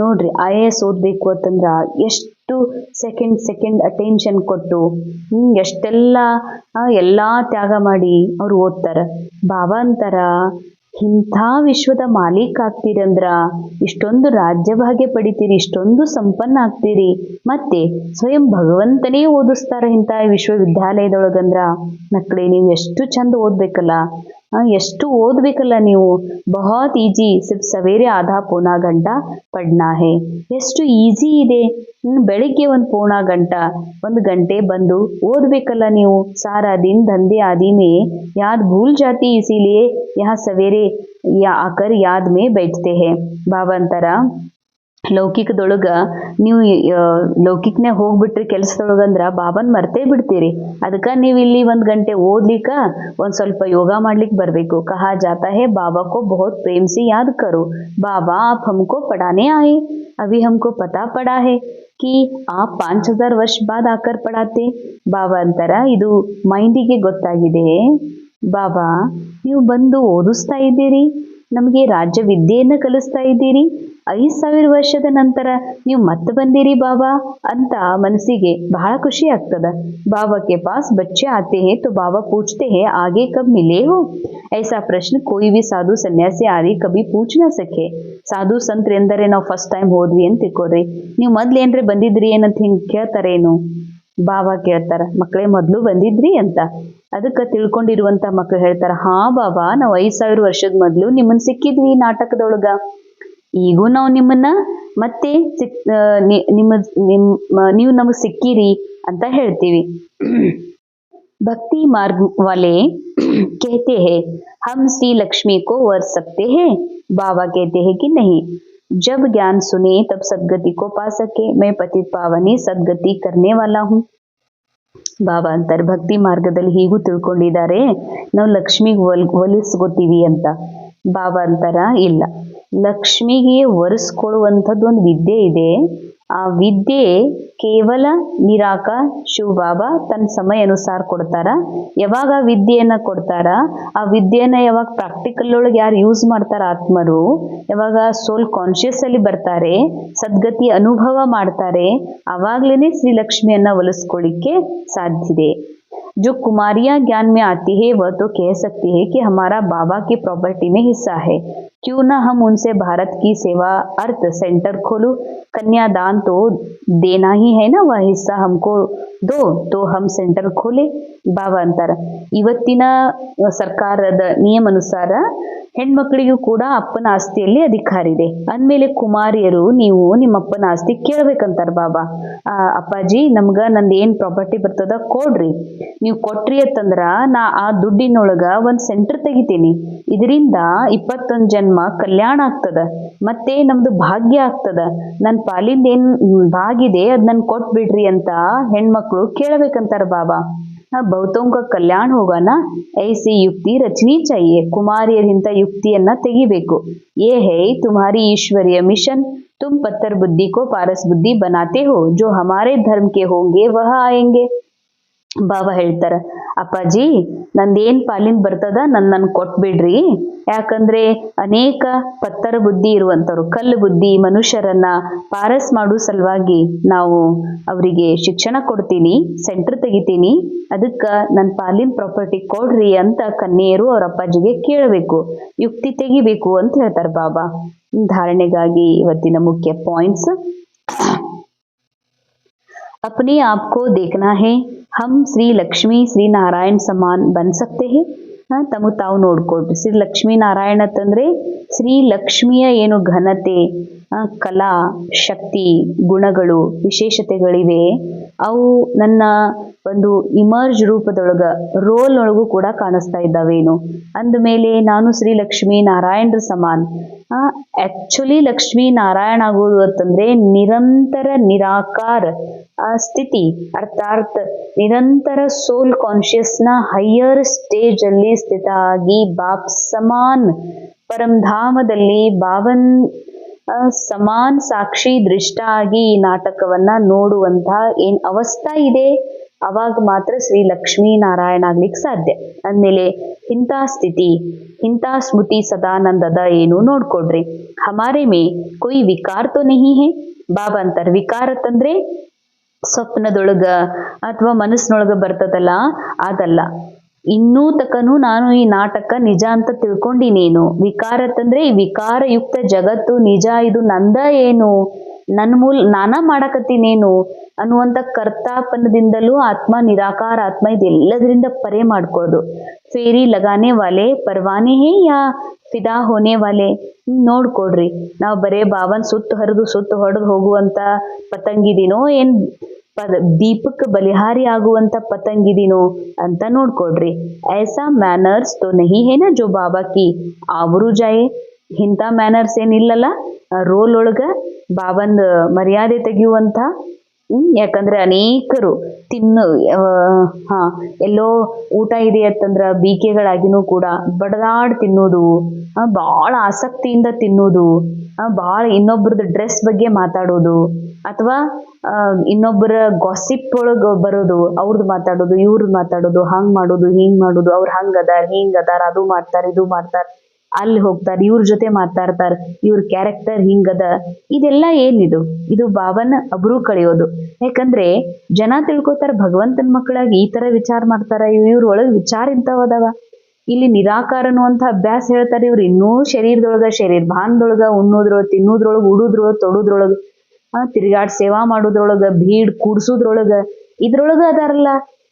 ನೋಡ್ರಿ IAS ಓದ್ಬೇಕು ಅಂತಂದ್ರ ಎಷ್ಟು ಸೆಕೆಂಡ್ ಅಟೆನ್ಷನ್ ಕೊಟ್ಟು ಎಲ್ಲಾ ತ್ಯಾಗ ಮಾಡಿ ಅವ್ರು ಓದ್ತಾರ. ಬಾಬಾ ಅಂತಾರ, ಇಂಥ ವಿಶ್ವದ ಮಾಲೀಕ ಆಗ್ತೀರಂದ್ರ ಇಷ್ಟೊಂದು ರಾಜ್ಯಭಾಗ್ಯ ಪಡಿತೀರಿ, ಇಷ್ಟೊಂದು ಸಂಪನ್ನ ಆಗ್ತೀರಿ, ಮತ್ತೆ ಸ್ವಯಂ ಭಗವಂತನೇ ಓದಿಸ್ತಾರ ಇಂಥ ವಿಶ್ವವಿದ್ಯಾಲಯದೊಳಗಂದ್ರ ಮಕ್ಕಳೇ ನೀವು ಎಷ್ಟು ಚಂದ ಓದ್ಬೇಕಲ್ಲ, ಎಷ್ಟು ಓದ್ಬೇಕಲ್ಲ ನೀವು. ಬಹುತ್ ಈಜಿ, ಸಿರ್ಫ್ ಸವೇರೆ ಆಧಾ ಪೌನಾ ಗಂಟಾ ಪಡ್ನಾ ಹೇ. ಎಷ್ಟು ಈಜಿ ಇದೆ. ಬೆಳಿಗ್ಗೆ ಒಂದು ಗಂಟೆ ಬಂದು ಓದ್ಬೇಕಲ್ಲ ನೀವು. ಸಾರಾ ದಿನ್ ದಂಧೆ ಆದಿ ಮೇ ಯಾದ್ ಭೂಲ್ ಜಾತಿ, ಇಸಿಲಿಯೇ ಯಹ ಸವೇರೆ ಆಕರ್ ಯಾದ್ ಮೇ ಬೈಠತೆ ಹೇ. ಬಾಬಾ ಅಂತಾರ, ಲೌಕಿಕದೊಳಗ ನೀವು ಲೌಕಿಕನ್ಯಾಗ ಹೋಗ್ಬಿಟ್ರಿ ಕೆಲಸದೊಳಗಂದ್ರ ಬಾಬನ್ ಮರ್ತೇ ಬಿಡ್ತೀರಿ. ಅದಕ್ಕ ನೀವು ಇಲ್ಲಿ 1 ಗಂಟೆ ಓದ್ಲಿಕ್ಕ ಒಂದ್ ಸ್ವಲ್ಪ ಯೋಗ ಮಾಡ್ಲಿಕ್ಕೆ ಬರ್ಬೇಕು. ಕಹಾ ಜಾತಾ ಹೇ ಬಾಬಾ ಕೋ ಬಹುತ್ ಪ್ರೇಮ್ ಸೆ ಯಾದ್ ಕರೋ. ಬಾಬಾ ಆಪ್ ಹಮ್ಕೋ ಪಢಾನೆ ಆಯೆ, ಅಭಿ ಹಮ್ಕೋ ಪತಾ ಪಡಾ ಹೇ कि आप 5000 ವರ್ಷ ಬಾದ್ ಆಕರ್ ಪಡಾತೆ. ಬಾಬಾ ಅಂತಾರ, ಇದು ಮೈಂಡಿಗೆ ಗೊತ್ತಾಗಿದೆ. ಬಾಬಾ ನೀವು ಬಂದು ಓದಿಸ್ತಾ ಇದ್ದೀರಿ, ನಮಗೆ ರಾಜ್ಯ ವಿದ್ಯೆಯನ್ನು ಕಲಿಸ್ತಾ ಇದ್ದೀರಿ. 5000 ವರ್ಷದ ನಂತರ ನೀವು ಮತ್ತೆ ಬಂದಿರಿ ಬಾಬಾ ಅಂತ ಮನಸ್ಸಿಗೆ ಬಹಳ ಖುಷಿ ಆಗ್ತದ. ಬಾಬಾ के पास बच्चे आते हैं तो बाबा पूछते हैं आगे कब मिले हो. ऐसा प्रश्न कोई भी साधु सन्यासी आदि कभी पूछ ना सके. ಸಾಧು ಸಂತ್ರು ಎಂದರೆ ನಾವು ಫಸ್ಟ್ ಟೈಮ್ ಹೋದ್ವಿ ಅಂತ ತಿಳ್ಕೊಡ್ರಿ. ನೀವು ಮೊದ್ಲು ಏನ್ರಿ ಬಂದಿದ್ರಿ ಏನಂತ ಹಿಂಗ್ ಕೇಳ್ತಾರೇನು? ಬಾಬಾ ಕೇಳ್ತಾರ, ಮಕ್ಕಳೇ ಮೊದ್ಲು ಬಂದಿದ್ರಿ ಅಂತ. ಅದಕ್ಕೆ ತಿಳ್ಕೊಂಡಿರುವಂತ ಮಕ್ಕಳು ಹೇಳ್ತಾರ, ಹಾ ಬಾಬಾ, ನಾವು 5000 ವರ್ಷದ ಮೊದ್ಲು ನಿಮ್ಮನ್ನ ಸಿಕ್ಕಿದ್ವಿ ನಾಟಕದೊಳಗ. ಈಗೂ ನಾವು ನಿಮ್ಮನ್ನ ಮತ್ತೆ ನೀವು ನಮಗ್ ಸಿಕ್ಕಿರಿ ಅಂತ ಹೇಳ್ತೀವಿ. भक्ति मार्ग वाले कहते हैं हम श्री लक्ष्मी को वर सकते हैं. बाबा कहते हैं कि नहीं, जब ज्ञान सुने तब सदगति को पा सके. मैं पतित पावनी सदगति करने वाला हूँ. ಬಾಬಾ ಅಂತಾರೆ, ಭಕ್ತಿ ಮಾರ್ಗದಲ್ಲಿ ಹೀಗೂ ತಿಳ್ಕೊಂಡಿದ್ದಾರೆ ನಾವು ಲಕ್ಷ್ಮಿಗೆ ಒಲಿಸ್ಕೋತೀವಿ ಅಂತ. ಬಾಬಾ ಅಂತಾರ, ಇಲ್ಲ, ಲಕ್ಷ್ಮಿಗೆ ಒರೆಸ್ಕೊಳ್ಳುವಂಥದ್ದು ಒಂದು ವಿದ್ಯೆ ಇದೆ. ಆ ವಿದ್ಯೆ ಕೇವಲ ನಿರಾಕಾರ ಶಿವ ಬಾಬಾ ತನ್ನ ಸಮಯ ಅನುಸಾರ ಕೊಡ್ತಾರ. ಯಾವಾಗ ವಿದ್ಯೆಯನ್ನ ಕೊಡ್ತಾರ, ಆ ವಿದ್ಯೆಯನ್ನ ಯಾವಾಗ ಪ್ರಾಕ್ಟಿಕಲ್ ಒಳಗೆ ಯಾರು ಯೂಸ್ ಮಾಡ್ತಾರ ಆತ್ಮರು, ಯಾವಾಗ ಸೋಲ್ ಕಾನ್ಶಿಯಸ್ ಅಲ್ಲಿ ಬರ್ತಾರೆ, ಸದ್ಗತಿ ಅನುಭವ ಮಾಡ್ತಾರೆ, ಅವಾಗ್ಲೇನೆ ಶ್ರೀಲಕ್ಷ್ಮಿಯನ್ನ ಒಲಿಸ್ಕೊಳ್ಳಿಕ್ಕೆ ಸಾಧ್ಯತೆ. जो कुमारियां ज्ञान में आती है वह तो कह सकती है कि हमारा बाबा की प्रॉपर्टी में हिस्सा है, क्यों ना हम उनसे भारत की सेवा अर्थ सेंटर खोलो. कन्यादान तो देना ही है ना, वह हिस्सा हमको दो तो हम सेंटर खोले. ಬಾಬಾ ಅಂತಾರ, ಇವತ್ತಿನ ಸರ್ಕಾರದ ನಿಯಮ ಅನುಸಾರ ಹೆಣ್ಮಕ್ಳಿಗೂ ಕೂಡ ಅಪ್ಪನ ಆಸ್ತಿಯಲ್ಲಿ ಅಧಿಕಾರ ಇದೆ. ಅಂದ್ಮೇಲೆ ಕುಮಾರಿಯರು ನೀವು ನಿಮ್ಮ ಅಪ್ಪನ ಆಸ್ತಿ ಕೇಳ್ಬೇಕಂತಾರ ಬಾಬಾ. ಅಪ್ಪಾಜಿ, ನಮ್ಗ ನಂದು ಏನ್ ಪ್ರಾಪರ್ಟಿ ಬರ್ತದ ಕೊಡ್ರಿ. ನೀವು ಕೊಟ್ರಿ ಅಂತಂದ್ರ ನಾ ಆ ದುಡ್ಡಿನೊಳಗ ಒಂದ್ ಸೆಂಟರ್ ತೆಗಿತೀನಿ. ಇದರಿಂದ 21 ಜನ್ಮ ಜನ್ಮ ಕಲ್ಯಾಣ ಆಗ್ತದ, ಮತ್ತೆ ನಮ್ದು ಭಾಗ್ಯ ಆಗ್ತದ, ನನ್ನ ಪಾಲಿಂದ ಏನ್ ಭಾಗಿದೆ ಅದ್ ನನ್ ಕೊಟ್ಬಿಡ್ರಿ ಅಂತ ಹೆಣ್ಮಕ್ಳು ಕೇಳಬೇಕಂತಾರ ಬಾಬಾ. बहुतों का कल्याण होगा ना, ऐसी युक्ति रचनी चाहिए. ಕುಮಾರಿಯರಿಂತ ಯುಕ್ತಿಯನ್ನ ತೆಗಿಬೇಕು. ये है तुम्हारी ईश्वरीय मिशन. तुम पत्थर बुद्धि को पारस बुद्धि बनाते हो. जो हमारे धर्म के होंगे वह आएंगे. ಬಾಬಾ ಹೇಳ್ತಾರ, ಅಪ್ಪಾಜಿ ನಂದೇನ್ ಪಾಲಿಂದ ಬರ್ತದ ನನ್ ಕೊಟ್ಬಿಡ್ರಿ. ಯಾಕಂದ್ರೆ ಅನೇಕ ಪತ್ತರ ಬುದ್ಧಿ ಇರುವಂತವ್ರು, ಕಲ್ಲು ಬುದ್ಧಿ ಮನುಷ್ಯರನ್ನ ಪಾರಸ್ ಮಾಡೋ ಸಲುವಾಗಿ ನಾವು ಅವರಿಗೆ ಶಿಕ್ಷಣ ಕೊಡ್ತೀನಿ, ಸೆಂಟರ್ ತೆಗಿತೀನಿ, ಅದಕ್ಕ ನನ್ನ ಪಾಲಿನ ಪ್ರಾಪರ್ಟಿ ಕೊಡ್ರಿ ಅಂತ ಕನ್ಯೆಯರು ಅವ್ರ ಅಪ್ಪಾಜಿಗೆ ಕೇಳಬೇಕು, ಯುಕ್ತಿ ತೆಗಿಬೇಕು ಅಂತ ಹೇಳ್ತಾರ ಬಾಬಾ. ಧಾರಣೆಗಾಗಿ ಇವತ್ತಿನ ಮುಖ್ಯ ಪಾಯಿಂಟ್ಸ್. अपने आप को देखना है, हम श्री लक्ष्मी श्री नारायण समान बन सकते हैं. ತಮ್ಮ ತಾವು ನೋಡ್ಕೊಳ್ರಿ. ಶ್ರೀ ಲಕ್ಷ್ಮೀ ನಾರಾಯಣ ಅಂತಂದ್ರೆ ಶ್ರೀ ಲಕ್ಷ್ಮಿಯ ಏನು ಘನತೆ, ಕಲಾ, ಶಕ್ತಿ, ಗುಣಗಳು, ವಿಶೇಷತೆಗಳಿವೆ, ಅವು ನನ್ನ ಒಂದು ಇಮರ್ಜ್ ರೂಪದೊಳಗ ರೋಲ್ ಒಳಗೂ ಕೂಡ ಕಾಣಿಸ್ತಾ ಇದ್ದಾವೇನು ಅಂದಮೇಲೆ ನಾನು ಶ್ರೀ ಲಕ್ಷ್ಮೀ ನಾರಾಯಣರ ಸಮಾನ್. ಆಕ್ಚುಲಿ ಲಕ್ಷ್ಮೀ ನಾರಾಯಣ ಆಗುವುದು ಅಂತಂದ್ರೆ ನಿರಂತರ ನಿರಾಕಾರ ಸ್ಥಿತಿ, ಅರ್ಥಾತ್ ನಿರಂತರ ಸೋಲ್ ಕಾನ್ಶಿಯಸ್ ನ ಹೈಯರ್ ಸ್ಟೇಜ್ ಅಲ್ಲಿ ಸ್ಥಿತ ಆಗಿ ಬಾಪ್ ಸಮಾನ್ ಪರಂಧಾಮದಲ್ಲಿ ಬಾಬನ್ ಸಮಾನ್ ಸಾಕ್ಷಿ ದೃಷ್ಟ ಆಗಿ ಈ ನಾಟಕವನ್ನ ನೋಡುವಂತ ಏನ್ ಅವಸ್ಥಾ ಇದೆ, ಅವಾಗ ಮಾತ್ರ ಶ್ರೀ ಲಕ್ಷ್ಮೀ ನಾರಾಯಣ ಆಗ್ಲಿಕ್ಕೆ ಸಾಧ್ಯ. ಅಂದ್ಮೇಲೆ ಇಂಥ ಸ್ಥಿತಿ, ಇಂಥ ಸ್ಮೃತಿ ಸದಾನಂದದ ಏನು ನೋಡ್ಕೊಡ್ರಿ. ಹಮಾರೆ ಮೇ ಕೊಯ್ ವಿಕಾರ ತೋ ನಹಿ ಹೇ. ಬಾಬಾ ಅಂತಾರ, ವಿಕಾರ ಅಂತಂದ್ರೆ ಸ್ವಪ್ನದೊಳಗ ಅಥವಾ ಮನಸ್ಸಿನೊಳಗ ಬರ್ತದಲ್ಲ ಅದಲ್ಲ. ಇನ್ನೂ ತಕನು ನಾನು ಈ ನಾಟಕ ನಿಜ ಅಂತ ತಿಳ್ಕೊಂಡಿನೇನು. ವಿಕಾರ ಅಂತಂದ್ರೆ ಈ ವಿಕಾರಯುಕ್ತ ಜಗತ್ತು ನಿಜ, ಇದು ನಂದ ಏನು, ನನ್ನ ನಾನ ಮಾಡಕತ್ತೀನೇನು ಅನ್ನುವಂಥ ಕರ್ತಾಪನದಿಂದಲೂ ಆತ್ಮ ನಿರಾಕಾರ ಆತ್ಮ ಇದೆಲ್ಲದರಿಂದ ಪರೆ ಮಾಡ್ಕೊಳ್ಳೋದು. ಫೇರಿ ಲಗಾನೆ ವಾಲೆ ಪರ್ವಾನೆ ಹೇ ಯಾ ಫಿದಾ ಹೋನೆ ವಾಲೆ. ನೋಡ್ಕೊಡ್ರಿ, ನಾವು ಬರೇ ಬಾಬನ್ ಸುತ್ತು ಹರಿದು ಸುತ್ತು ಹೊಡೆದು ಹೋಗುವಂತ ಪತಂಗಿದಿನೋ ಏನ್ ದೀಪಕ್ ಬಲಿಹಾರಿ ಆಗುವಂತ ಪತಂಗಿದಿನೋ ಅಂತ ನೋಡ್ಕೊಡ್ರಿ. ಐಸಾ ಮ್ಯಾನರ್ಸ್ ತೋ ನಹಿ ಹೇ ನಾ ಜೋ ಬಾಬಾ ಕಿ ಆಬರು ಜಾಯೆ. ಇಂಥ ಮ್ಯಾನರ್ಸ್ ಏನಿಲ್ಲಲ್ಲ ರೋಲ್ ಒಳಗ ಬಾಬಂದ ಮರ್ಯಾದೆ ತೆಗೆಯುವಂತ. ಯಾಕಂದ್ರೆ ಅನೇಕರು ಎಲ್ಲೋ ಊಟ ಇದೆ ಅಂತಂದ್ರ ಬೀಕೆಗಳಾಗಿನೂ ಕೂಡ ಬಡದಾಡ್ ತಿನ್ನೋದು, ಬಹಳ ಆಸಕ್ತಿಯಿಂದ ತಿನ್ನೋದು, ಬಹಳ ಇನ್ನೊಬ್ರದ್ದು ಡ್ರೆಸ್ ಬಗ್ಗೆ ಮಾತಾಡೋದು, ಅಥವಾ ಇನ್ನೊಬ್ಬರ ಗಾಸಿಪ್ ಒಳಗ ಬರೋದು, ಅವ್ರದ್ದು ಮಾತಾಡೋದು, ಇವ್ರದ್ದು ಮಾತಾಡೋದು, ಹಂಗ್ ಮಾಡೋದು, ಹಿಂಗ್ ಮಾಡೋದು, ಅವ್ರು ಹಂಗದಾರ ಹಿಂಗದಾರ, ಅದು ಮಾಡ್ತಾರ ಇದು ಮಾಡ್ತಾರ, ಅಲ್ಲಿ ಹೋಗ್ತಾರ, ಇವ್ರ ಜೊತೆ ಮಾತಾಡ್ತಾರ, ಇವ್ರ ಕ್ಯಾರೆಕ್ಟರ್ ಹಿಂಗದ. ಇದೆಲ್ಲ ಏನಿದು? ಇದು ಬಾಬನ ಅಬ್ರು ಕಳೆಯೋದು. ಯಾಕಂದ್ರೆ ಜನ ತಿಳ್ಕೊತಾರ ಭಗವಂತನ ಮಕ್ಕಳಾಗಿ ಈ ತರ ವಿಚಾರ ಮಾಡ್ತಾರ, ಇವ್ರ ಒಳಗ್ ವಿಚಾರ ಇಂಥವದವ. ಇಲ್ಲಿ ನಿರಾಕಾರ ಅನ್ನುವಂಥ ಅಭ್ಯಾಸ ಹೇಳ್ತಾರೆ. ಇವ್ರು ಇನ್ನೂ ಶರೀರದೊಳಗ, ಶರೀರ ಭಾನದೊಳಗ, ಉಣ್ಣೋದ್ರೊಳಗ, ತಿನ್ನೋದ್ರೊಳಗ, ಉಡೋದ್ರೊಳಗ, ತೊಡೋದ್ರೊಳಗ, ತಿರುಗಾಡ್ ಸೇವಾ ಮಾಡೋದ್ರೊಳಗ, ಭೀಡ್ ಕೂಡ್ಸೋದ್ರೊಳಗ, ಇದ್ರೊಳಗ ಅದಾರಲ್ಲ.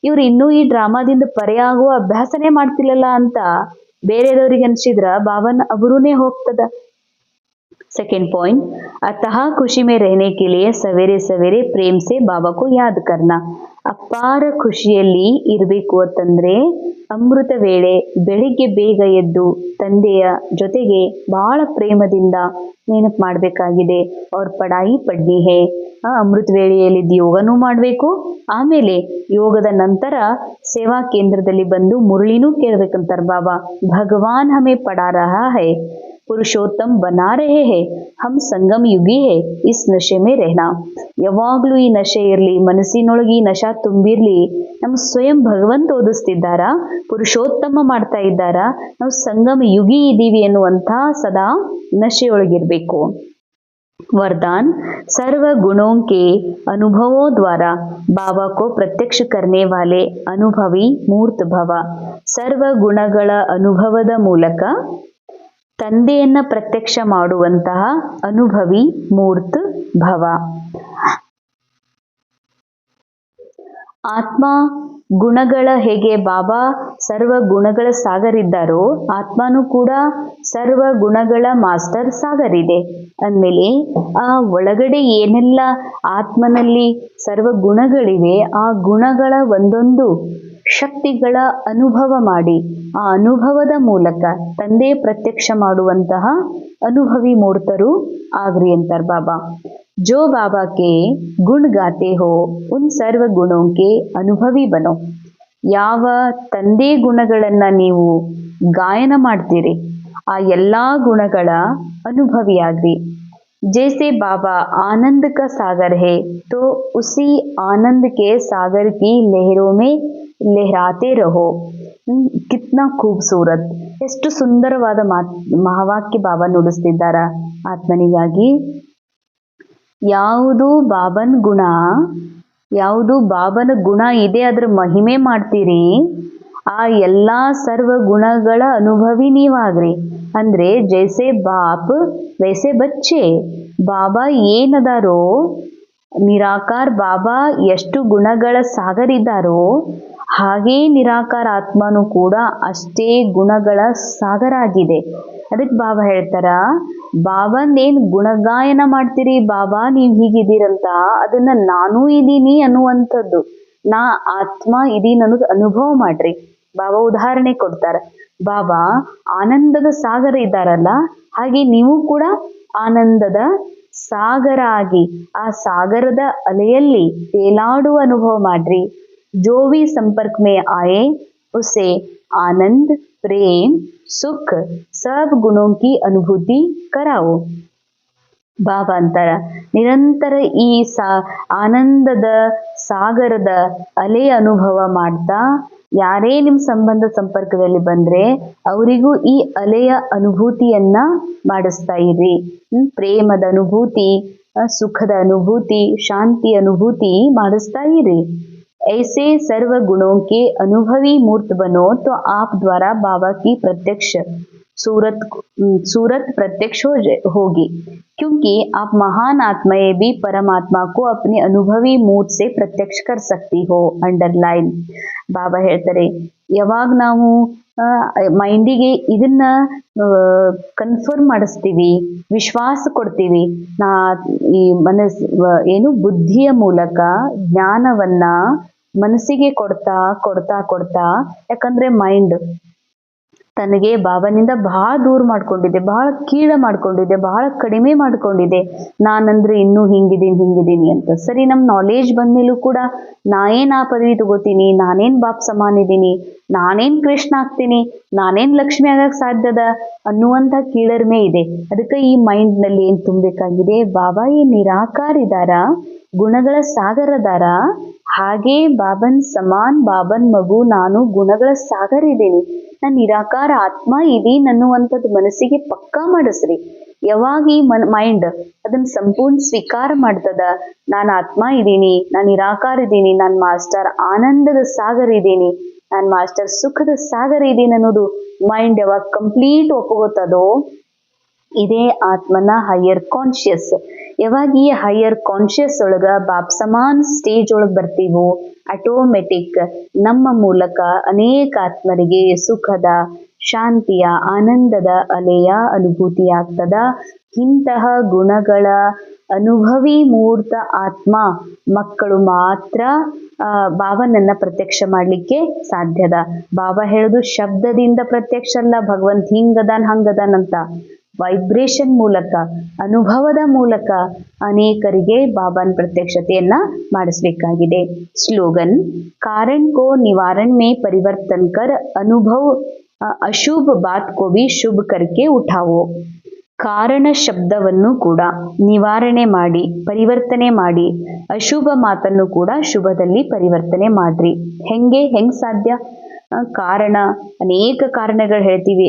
ಇವ್ರು ಇನ್ನೂ ಈ ಡ್ರಾಮಾದಿಂದ ಪರೆಯಾಗುವ ಅಭ್ಯಾಸನೇ ಮಾಡ್ತಿಲ್ಲಲ್ಲ ಅಂತ ಬೇರೆದವ್ರಿಗೆ ಅನ್ಸಿದ್ರ ಬಾಬನ ಅಬರುನೇ ಹೋಗ್ತದ. सेकेंड पॉइंट, अतः खुशी में रहने के लिए सवेरे सवेरे प्रेम से बाबा को याद करना. ಅಪಾರ ಖುಷಿಯಲ್ಲಿ ಇರಬೇಕು ಅಂತಂದ್ರೆ ಅಮೃತ ವೇಳೆ ಬೆಳಿಗ್ಗೆ ಬೇಗ ಎದ್ದು ತಂದೆಯ ಜೊತೆಗೆ ಬಹಳ ಪ್ರೇಮದಿಂದ ನೆನಪು ಮಾಡಬೇಕಾಗಿದೆ. ಅವ್ರ ಪಡಾಯಿ ಪಡ್ನಿ ಹೇ. ಅಮೃತ ವೇಳೆಯಲ್ಲಿ ಯೋಗನೂ ಮಾಡಬೇಕು, ಆಮೇಲೆ ಯೋಗದ ನಂತರ ಸೇವಾ ಕೇಂದ್ರದಲ್ಲಿ ಬಂದು ಮುರಳಿನೂ ಕೇಳ್ಬೇಕಂತಾರ ಬಾಬಾ. ಭಗವಾನ್ ಹಮೇ ಪಡಾ ರಹಾ ಹೈ, ಪುರುಷೋತ್ತಮ ಬನಾ ರಹೆ ಹೇ, ಹಮ್ ಸಂಗಮ್ ಯುಗಿ ಹೇ, ಇಸ್ ನಶೆ ಮೇ ರೆಹನಾ. ಯಾವಾಗ್ಲೂ ಈ ನಶೆ ಇರ್ಲಿ, ಮನಸ್ಸಿನೊಳಗೆ ಈ ನಶಾ ತುಂಬಿರ್ಲಿ. ನಮ್ಮ ಸ್ವಯಂ ಭಗವಂತ ಓದಿಸ್ತಿದ್ದಾರ, ಪುರುಷೋತ್ತಮ ಮಾಡ್ತಾ ಇದ್ದಾರ, ನಾವು ಸಂಗಮ ಯುಗಿ ಇದ್ದೀವಿ ಎನ್ನುವಂಥ ಸದಾ ನಶೆಯೊಳಗಿರ್ಬೇಕು. वरदान, सर्व गुणों के अनुभवों द्वारा बाबा को प्रत्यक्ष करने वाले अनुभवी मूर्त भव. सर्व ಗುಣಗಳ ಅನುಭವದ ಮೂಲಕ ತಂದೆಯನ್ನ ಪ್ರತ್ಯಕ್ಷ ಮಾಡುವಂತಹ ಅನುಭವಿ ಮೂರ್ತ ಭವ. ಆತ್ಮ ಗುಣಗಳ ಹೇಗೆ ಬಾಬಾ ಸರ್ವ ಗುಣಗಳ ಸಾಗರ್ ಇದ್ದಾರೋ, ಆತ್ಮನೂ ಕೂಡ ಸರ್ವ ಗುಣಗಳ ಮಾಸ್ಟರ್ ಸಾಗರ್ ಇದೆ ಅಂದಮೇಲೆ ಆ ಒಳಗಡೆ ಏನೆಲ್ಲ ಆತ್ಮನಲ್ಲಿ ಸರ್ವ ಗುಣಗಳಿವೆ, ಆ ಗುಣಗಳ ಒಂದೊಂದು ಶಕ್ತಿಗಳ ಅನುಭವ ಮಾಡಿ ಆ ಅನುಭವದ ಮೂಲಕ ತಂದೆ ಪ್ರತ್ಯಕ್ಷ ಮಾಡುವಂತಹ ಅನುಭವಿ ಮೂರ್ತರು ಆಗ್ರಿ ಅಂತಾರೆ ಬಾಬಾ. ಜೋ ಬಾಬಾ ಕೆ ಗುಣ ಗಾತೆ ಹೋ ಉನ್ ಸರ್ವ ಗುಣೋಂ ಕೆ ಅನುಭವಿ ಬನೋ. ಯಾವ ತಂದೆ ಗುಣಗಳನ್ನ ನೀವು ಗಾಯನ ಮಾಡ್ತೀರಿ ಆ ಎಲ್ಲಾ ಗುಣಗಳ ಅನುಭವಿಯಾಗ್ರಿ. जैसे बाबा आनंद का सागर है तो उसी आनंद के सागर की लहरों में लहराते रहो. ಕಿತ್ನಾ ಖೂಬ್ಸೂರತ್, ಎಷ್ಟು ಸುಂದರವಾದ ಮಹಾವಾಕ್ಯ ಬಾಬಾ ನುಡಿಸ್ತಿದ್ದಾರ ಆತ್ಮನಿಗಾಗಿ. ಯಾವುದು ಬಾಬನ ಗುಣ ಇದೆ ಅದರ ಮಹಿಮೆ ಮಾಡ್ತೀರಿ ಆ ಎಲ್ಲಾ ಸರ್ವ ಗುಣಗಳ ಅನುಭವಿ ನೀವಾಗ್ರಿ. ಅಂದ್ರೆ ಜೈಸೆ ಬಾಪ್ ವೈಸೆ ಬಚ್ಚೆ. ಬಾಬಾ ಏನದಾರೋ ನಿರಾಕಾರ ಬಾಬಾ ಎಷ್ಟು ಗುಣಗಳ ಸಾಗರ್ ಇದ್ದಾರೋ ಹಾಗೇ ನಿರಾಕಾರ ಆತ್ಮನು ಕೂಡ ಅಷ್ಟೇ ಗುಣಗಳ ಸಾಗರ ಆಗಿದೆ. ಅದಕ್ಕೆ ಬಾಬಾ ಹೇಳ್ತಾರ ಬಾಬಂದೇನ್ ಗುಣಗಾಯನ ಮಾಡ್ತೀರಿ ಬಾಬಾ ನೀವ್ ಹೀಗಿದ್ದೀರಂತ ಅದನ್ನ ನಾನೂ ಇದ್ದೀನಿ ಅನ್ನುವಂಥದ್ದು, ನಾ ಆತ್ಮ ಇದೀನ್ ಅನ್ನೋದು ಅನುಭವ ಮಾಡ್ರಿ. ಬಾಬಾ ಉದಾಹರಣೆ ಕೊಡ್ತಾರ. ಬಾಬಾ ಆನಂದದ ಸಾಗರ ಇದ್ದಾರಲ್ಲ ಹಾಗೆ ನೀವು ಕೂಡ ಆನಂದದ ಸಾಗರ ಆಗಿ ಆ ಸಾಗರದ ಅಲೆಯಲ್ಲಿ ತೇಲಾಡುವ ಅನುಭವ ಮಾಡ್ರಿ. जो भी संपर्क में आए उसे आनंद प्रेम सुख सब गुणों की अनुभूति कराओ. ಬಾಬಾ ಅಂತಾರ ನಿರಂತರ ಈ ಆನಂದದ ಸಾಗರದ ಅಲೆ ಅನುಭವ ಮಾಡ್ತಾ ಯಾರೇ ನಿಮ್ ಸಂಬಂಧ ಸಂಪರ್ಕದಲ್ಲಿ ಬಂದ್ರೆ ಅವರಿಗೂ ಈ ಅಲೆಯ ಅನುಭೂತಿಯನ್ನ ಮಾಡಿಸ್ತಾ ಇರಿ. ಪ್ರೇಮದ ಅನುಭೂತಿ, ಸುಖದ ಅನುಭೂತಿ, ಶಾಂತಿ ಅನುಭೂತಿ ಮಾಡಿಸ್ತಾ ಇರಿ. ऐसे सर्व गुणों के अनुभवी मूर्त बनो तो आप द्वारा बाबा की प्रत्यक्ष सूरत प्रत्यक्ष होगी, क्योंकि आप महान आत्माएं भी परमात्मा को अपने अनुभवी मूर्त से प्रत्यक्ष कर सकती हो. अंडरलाइन. ಬಾಬಾ ಹೇಳ್ತಾರೆ ಯಾವಾಗ ನಾವು ಮೈಂಡಿಗೆ ಇದನ್ನ ಕನ್ಫರ್ಮ್ ಮಾಡಿಸ್ತೀವಿ, ವಿಶ್ವಾಸ ಕೊಡ್ತೀವಿ, ಈ ಬುದ್ಧಿಯ ಮೂಲಕ ಜ್ಞಾನವನ್ನ ಮನಸ್ಸಿಗೆ ಕೊಡ್ತಾ ಕೊಡ್ತಾ ಕೊಡ್ತಾ ಯಾಕಂದ್ರೆ ಮೈಂಡ್ ತನಗೆ ಬಾಬನಿಂದ ಬಹಳ ದೂರ ಮಾಡ್ಕೊಂಡಿದೆ, ಬಹಳ ಕೀಳ ಮಾಡ್ಕೊಂಡಿದೆ, ಬಹಳ ಕಡಿಮೆ ಮಾಡ್ಕೊಂಡಿದೆ. ನಾನಂದ್ರೆ ಇನ್ನೂ ಹಿಂಗಿದ್ದೀನಿ ಅಂತ. ಸರಿ, ನಮ್ ನಾಲೆಜ್ ಬಂದ್ಮೇಲೂ ಕೂಡ ನಾನೇನ್ ಆ ಪದವಿ ತಗೋತೀನಿ, ನಾನೇನ್ ಬಾಪ್ ಸಮಾನ ಇದೀನಿ, ನಾನೇನ್ ಕೃಷ್ಣ ಆಗ್ತೀನಿ, ನಾನೇನ್ ಲಕ್ಷ್ಮಿ ಆಗಕ್ ಸಾಧ್ಯದ ಅನ್ನುವಂಥ ಕೀಳರ್ಮೆ ಇದೆ. ಅದಕ್ಕೆ ಈ ಮೈಂಡ್ ನಲ್ಲಿ ಏನ್ ತುಂಬಬೇಕಾಗಿದೆ, ಬಾಬಾ ಈ ನಿರಾಕಾರ ಇದಾರ, ಗುಣಗಳ ಸಾಗರದಾರ, ಹಾಗೆ ಬಾಬನ್ ಸಮಾನ್ ಬಾಬನ್ ಮಗು ನಾನು ಗುಣಗಳ ಸಾಗರ ಇದ್ದೀನಿ, ನಾನು ನಿರಾಕಾರ ಆತ್ಮ ಇದೀನಿ ಅನ್ನುವಂಥದ್ದು ಮನಸ್ಸಿಗೆ ಪಕ್ಕಾ ಮಾಡಿಸ್ರಿ. ಯಾವಾಗ ಈ ಮೈಂಡ್ ಅದನ್ನ ಸಂಪೂರ್ಣ ಸ್ವೀಕಾರ ಮಾಡ್ತದ, ನಾನು ಆತ್ಮ ಇದ್ದೀನಿ, ನಾನು ನಿರಾಕಾರ ಇದ್ದೀನಿ, ನಾನು ಮಾಸ್ಟರ್ ಆನಂದದ ಸಾಗರ ಇದ್ದೀನಿ, ನಾನು ಮಾಸ್ಟರ್ ಸುಖದ ಸಾಗರ ಇದ್ದೀನಿ ಅನ್ನೋದು ಮೈಂಡ್ ಯಾವಾಗ ಕಂಪ್ಲೀಟ್ ಒಪ್ಪಗೋತದೋ ಇದೇ ಆತ್ಮನ ಹೈಯರ್ ಕಾನ್ಶಿಯಸ್. ಯಾವಾಗ ಈ ಹೈಯರ್ ಕಾನ್ಶಿಯಸ್ ಒಳಗ ಬಾಪ್ ಸಮಾನ್ ಸ್ಟೇಜ್ ಒಳಗೆ ಬರ್ತೀವೋ ಆಟೋಮೆಟಿಕ್ ನಮ್ಮ ಮೂಲಕ ಅನೇಕ ಆತ್ಮರಿಗೆ ಸುಖದ, ಶಾಂತಿಯ, ಆನಂದದ ಅಲೆಯ ಅನುಭೂತಿ ಆಗ್ತದ. ಇಂತಹ ಗುಣಗಳ ಅನುಭವಿ ಮೂರ್ತ ಆತ್ಮ ಮಕ್ಕಳು ಮಾತ್ರ ಬಾಬನನ್ನ ಪ್ರತ್ಯಕ್ಷ ಮಾಡ್ಲಿಕ್ಕೆ ಸಾಧ್ಯದ. ಬಾಬಾ ಹೇಳುದು ಶಬ್ದದಿಂದ ಪ್ರತ್ಯಕ್ಷ ಅಲ್ಲ, ಭಗವಂತ ಹಿಂಗದಾನ್ ಹಂಗದಾನ್ ಅಂತ. ವೈಬ್ರೇಷನ್ ಮೂಲಕ, ಅನುಭವದ ಮೂಲಕ ಅನೇಕರಿಗೆ ಬಾಬಾನ್ ಪ್ರತ್ಯಕ್ಷತೆಯನ್ನ ಮಾಡಿಸ್ಬೇಕಾಗಿದೆ. ಸ್ಲೋಗನ್ कारण को निवारण में परिवर्तन कर अनुभव अशुभ बात को भी शुभ करके उठाओ. ಕಾರಣ ಶಬ್ದವನ್ನು ಕೂಡ ನಿವಾರಣೆ ಮಾಡಿ, ಪರಿವರ್ತನೆ ಮಾಡಿ, ಅಶುಭ ಮಾತನ್ನು ಕೂಡ ಶುಭದಲ್ಲಿ ಪರಿವರ್ತನೆ ಮಾಡ್ರಿ. ಹೆಂಗ್ ಸಾಧ್ಯ? ಕಾರಣ, ಅನೇಕ ಕಾರಣಗಳು ಹೇಳ್ತೀವಿ,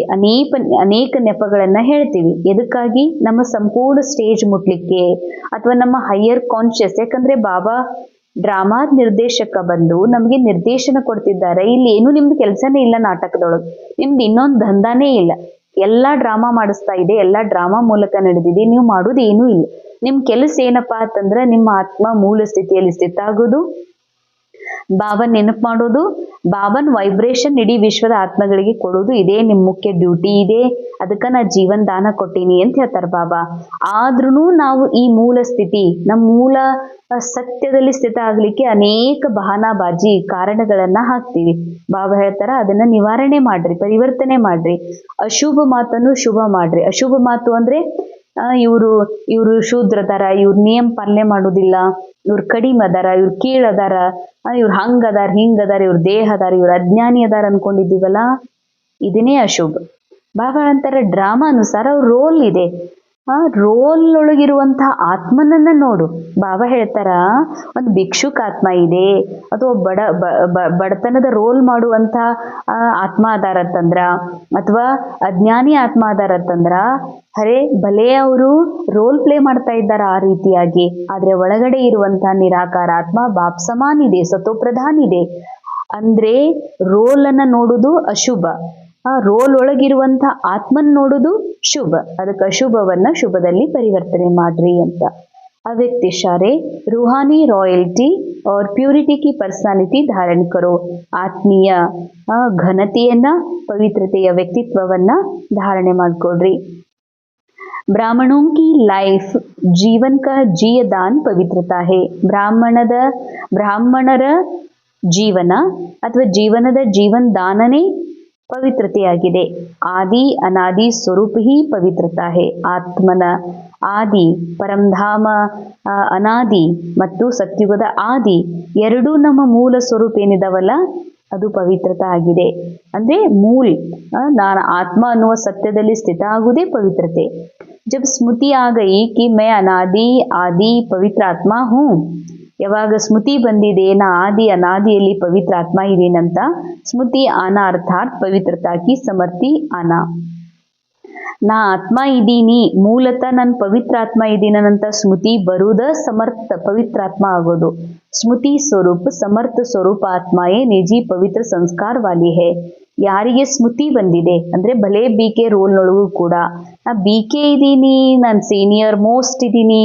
ಅನೇಕ ನೆಪಗಳನ್ನ ಹೇಳ್ತೀವಿ. ಎದಕ್ಕಾಗಿ? ನಮ್ಮ ಸಂಪೂರ್ಣ ಸ್ಟೇಜ್ ಮುಟ್ಲಿಕ್ಕೆ ಅಥವಾ ನಮ್ಮ ಹೈಯರ್ ಕಾನ್ಶಿಯಸ್. ಯಾಕಂದ್ರೆ ಬಾಬಾ ಡ್ರಾಮಾ ನಿರ್ದೇಶಕ ಬಂದು ನಮ್ಗೆ ನಿರ್ದೇಶನ ಕೊಡ್ತಿದ್ದಾರೆ. ಇಲ್ಲಿ ಏನು ನಿಮ್ದು ಕೆಲಸನೇ ಇಲ್ಲ, ನಾಟಕದೊಳಗೆ ನಿಮ್ದು ಇನ್ನೊಂದು ದಂಧಾನೇ ಇಲ್ಲ, ಎಲ್ಲಾ ಡ್ರಾಮಾ ಮಾಡಿಸ್ತಾ ಇದೆ, ಎಲ್ಲಾ ಡ್ರಾಮಾ ಮೂಲಕ ನಡೆದಿದೆ, ನೀವು ಮಾಡೋದು ಏನೂ ಇಲ್ಲ. ನಿಮ್ ಕೆಲಸ ಏನಪ್ಪಾ ಅಂತಂದ್ರೆ ನಿಮ್ಮ ಆತ್ಮ ಮೂಲ ಸ್ಥಿತಿಯಲ್ಲಿ ಸ್ಥಿತ ಆಗೋದು, ಬಾಬನ್ ನೆನಪು ಮಾಡೋದು, ಬಾಬನ್ ವೈಬ್ರೇಷನ್ ಇಡೀ ವಿಶ್ವದ ಆತ್ಮಗಳಿಗೆ ಕೊಡೋದು, ಇದೇ ನಿಮ್ಮ ಮುಖ್ಯ ಡ್ಯೂಟಿ ಇದೆ. ಅದಕ್ಕೆ ನಾ ಜೀವನ್ ದಾನ ಕೊಟ್ಟೀನಿ ಅಂತ ಹೇಳ್ತಾರೆ ಬಾಬಾ. ಆದ್ರೂ ನಾವು ಈ ಮೂಲ ಸ್ಥಿತಿ, ನಮ್ಮ ಮೂಲ ಸತ್ಯದಲ್ಲಿ ಸ್ಥಿತ ಆಗ್ಲಿಕ್ಕೆ ಅನೇಕ ಬಹಾನಾಬಾಜಿ ಕಾರಣಗಳನ್ನ ಹಾಕ್ತೀವಿ. ಬಾಬಾ ಹೇಳ್ತಾರ ಅದನ್ನ ನಿವಾರಣೆ ಮಾಡ್ರಿ, ಪರಿವರ್ತನೆ ಮಾಡ್ರಿ. ಅಶುಭ ಮಾತನ್ನು ಶುಭ ಮಾಡ್ರಿ. ಅಶುಭ ಮಾತು ಅಂದ್ರೆ ಇವರು ಶೂದ್ರ ಅದಾರ, ಇವ್ರ ನಿಯಮ ಪಾಲನೆ ಮಾಡೋದಿಲ್ಲ, ಇವ್ರು ಕಡಿಮೆ ಅದಾರ, ಇವ್ರು ಕೀಳದಾರ, ಇವ್ರು ಹಂಗದಾರ ಹಿಂಗದಾರ, ಇವ್ರ ದೇಹ ಅದಾರ, ಇವ್ರ ಅಜ್ಞಾನಿ ಅದಾರ ಅನ್ಕೊಂಡಿದ್ದೀವಲ್ಲ, ಇದನ್ನೇ ಅಶುಭ. ಬಾಬಾ ಅಂತಾರೆ ಡ್ರಾಮಾ ಅನುಸಾರ ಅವ್ರ ರೋಲ್ ಇದೆ. ರೋಲ್ ಒಳಗಿರುವಂತಹ ಆತ್ಮನನ್ನ ನೋಡು. ಬಾಬಾ ಹೇಳ್ತಾರ ಒಂದು ಭಿಕ್ಷುಕ ಆತ್ಮ ಇದೆ, ಅಥವಾ ಬಡತನದ ರೋಲ್ ಮಾಡುವಂತ ಆತ್ಮ ಅದಾರತ್ತಂದ್ರ, ಅಥವಾ ಅಜ್ಞಾನಿ ಆತ್ಮ ಅದಾರತ್ತಂದ್ರ, ಅರೆ ಭಲೇ ಅವರು ರೋಲ್ ಪ್ಲೇ ಮಾಡ್ತಾ ಇದ್ದಾರೆ ಆ ರೀತಿಯಾಗಿ. ಆದ್ರೆ ಒಳಗಡೆ ಇರುವಂತಹ ನಿರಾಕಾರ ಆತ್ಮ ಬಾಪ್ ಸಮಾನ್ ಇದೆ, ಸತೋಪ್ರಧಾನ್ ಇದೆ. ಅಂದ್ರೆ ರೋಲ್ ಅನ್ನ ನೋಡುದು ಅಶುಭ, ರೋಲ್ ಒಳಗಿರುವಂತ ಆತ್ಮನ್ ನೋಡುದು ಶುಭ. ಅದಕ್ಕೆ ಅಶುಭವನ್ನ ಶುಭದಲ್ಲಿ ಪರಿವರ್ತನೆ ಮಾಡ್ರಿ ಅಂತ. ಅವ್ಯಕ್ತ ಇಶಾರೆ रूहानी रॉयल्टी और प्यूरिटी की पर्सनालिटी धारण करो. ಆತ್ಮೀಯ ಘನತೆಯನ್ನ, ಪವಿತ್ರತೆಯ ವ್ಯಕ್ತಿತ್ವವನ್ನ ಧಾರಣೆ ಮಾಡ್ಕೊಡ್ರಿ. ब्राह्मणों की लाइफ जीवन का जीयदान पवित्रता है. ಬ್ರಾಹ್ಮಣರ ಜೀವನ ಅಥವಾ ಜೀವನದ ಜೀವನ್ ದಾನನೇ ಪವಿತ್ರತೆಯಾಗಿದೆ. ಆದಿ ಅನಾದಿ ಸ್ವರೂಪ ಹಿ ಪವಿತ್ರತಾ ಹೇ. ಆತ್ಮನ ಆದಿ ಪರಂಧಾಮ ಅನಾದಿ ಮತ್ತು ಸತ್ಯುಗದ ಆದಿ ಎರಡೂ ನಮ್ಮ ಮೂಲ ಸ್ವರೂಪ ಏನಿದಾವಲ್ಲ ಅದು ಪವಿತ್ರತಾ ಆಗಿದೆ. ಅಂದ್ರೆ ನಾನು ಆತ್ಮ ಅನ್ನುವ ಸತ್ಯದಲ್ಲಿ ಸ್ಥಿತ ಆಗುವುದೇ ಪವಿತ್ರತೆ. ಜಬ್ ಸ್ಮೃತಿ ಆ ಗಯಿ ಕಿ ಮೈ ಅನಾದಿ ಆದಿ ಪವಿತ್ರ ಆತ್ಮ ಹೂಂ. ಯಾವಾಗ ಸ್ಮೃತಿ ಬಂದಿದೆ ನಾ ಆದಿ ಅನಾದಿಯಲ್ಲಿ ಪವಿತ್ರ ಆತ್ಮ ಇದೀನಂತ, ಸ್ಮೃತಿ ಆನಾ ಅರ್ಥಾತ್ ಪವಿತ್ರತಾಕಿ ಸಮರ್ಥಿ ಆನಾ. ನಾ ಆತ್ಮ ಇದ್ದೀನಿ, ಮೂಲತಃ ನಾನು ಪವಿತ್ರ ಆತ್ಮ ಇದ್ದೀನಂತ ಸ್ಮೃತಿ ಬರುವುದ ಸಮರ್ಥ ಪವಿತ್ರಾತ್ಮ ಆಗೋದು. ಸ್ಮೃತಿ ಸ್ವರೂಪ ಸಮರ್ಥ ಸ್ವರೂಪ ಆತ್ಮಾಯೇ ನಿಜಿ ಪವಿತ್ರ ಸಂಸ್ಕಾರ ವಾಲಿ ಹೇ. ಯಾರಿಗೆ ಸ್ಮೃತಿ ಬಂದಿದೆ ಅಂದ್ರೆ ಭಲೇ ಬಿ ಕೆ ರೋಲ್ನೊಳಗೂ ಕೂಡ ನಾ ಬಿ ಕೆ ಇದ್ದೀನಿ, ನಾನು ಸೀನಿಯರ್ ಮೋಸ್ಟ್ ಇದ್ದೀನಿ,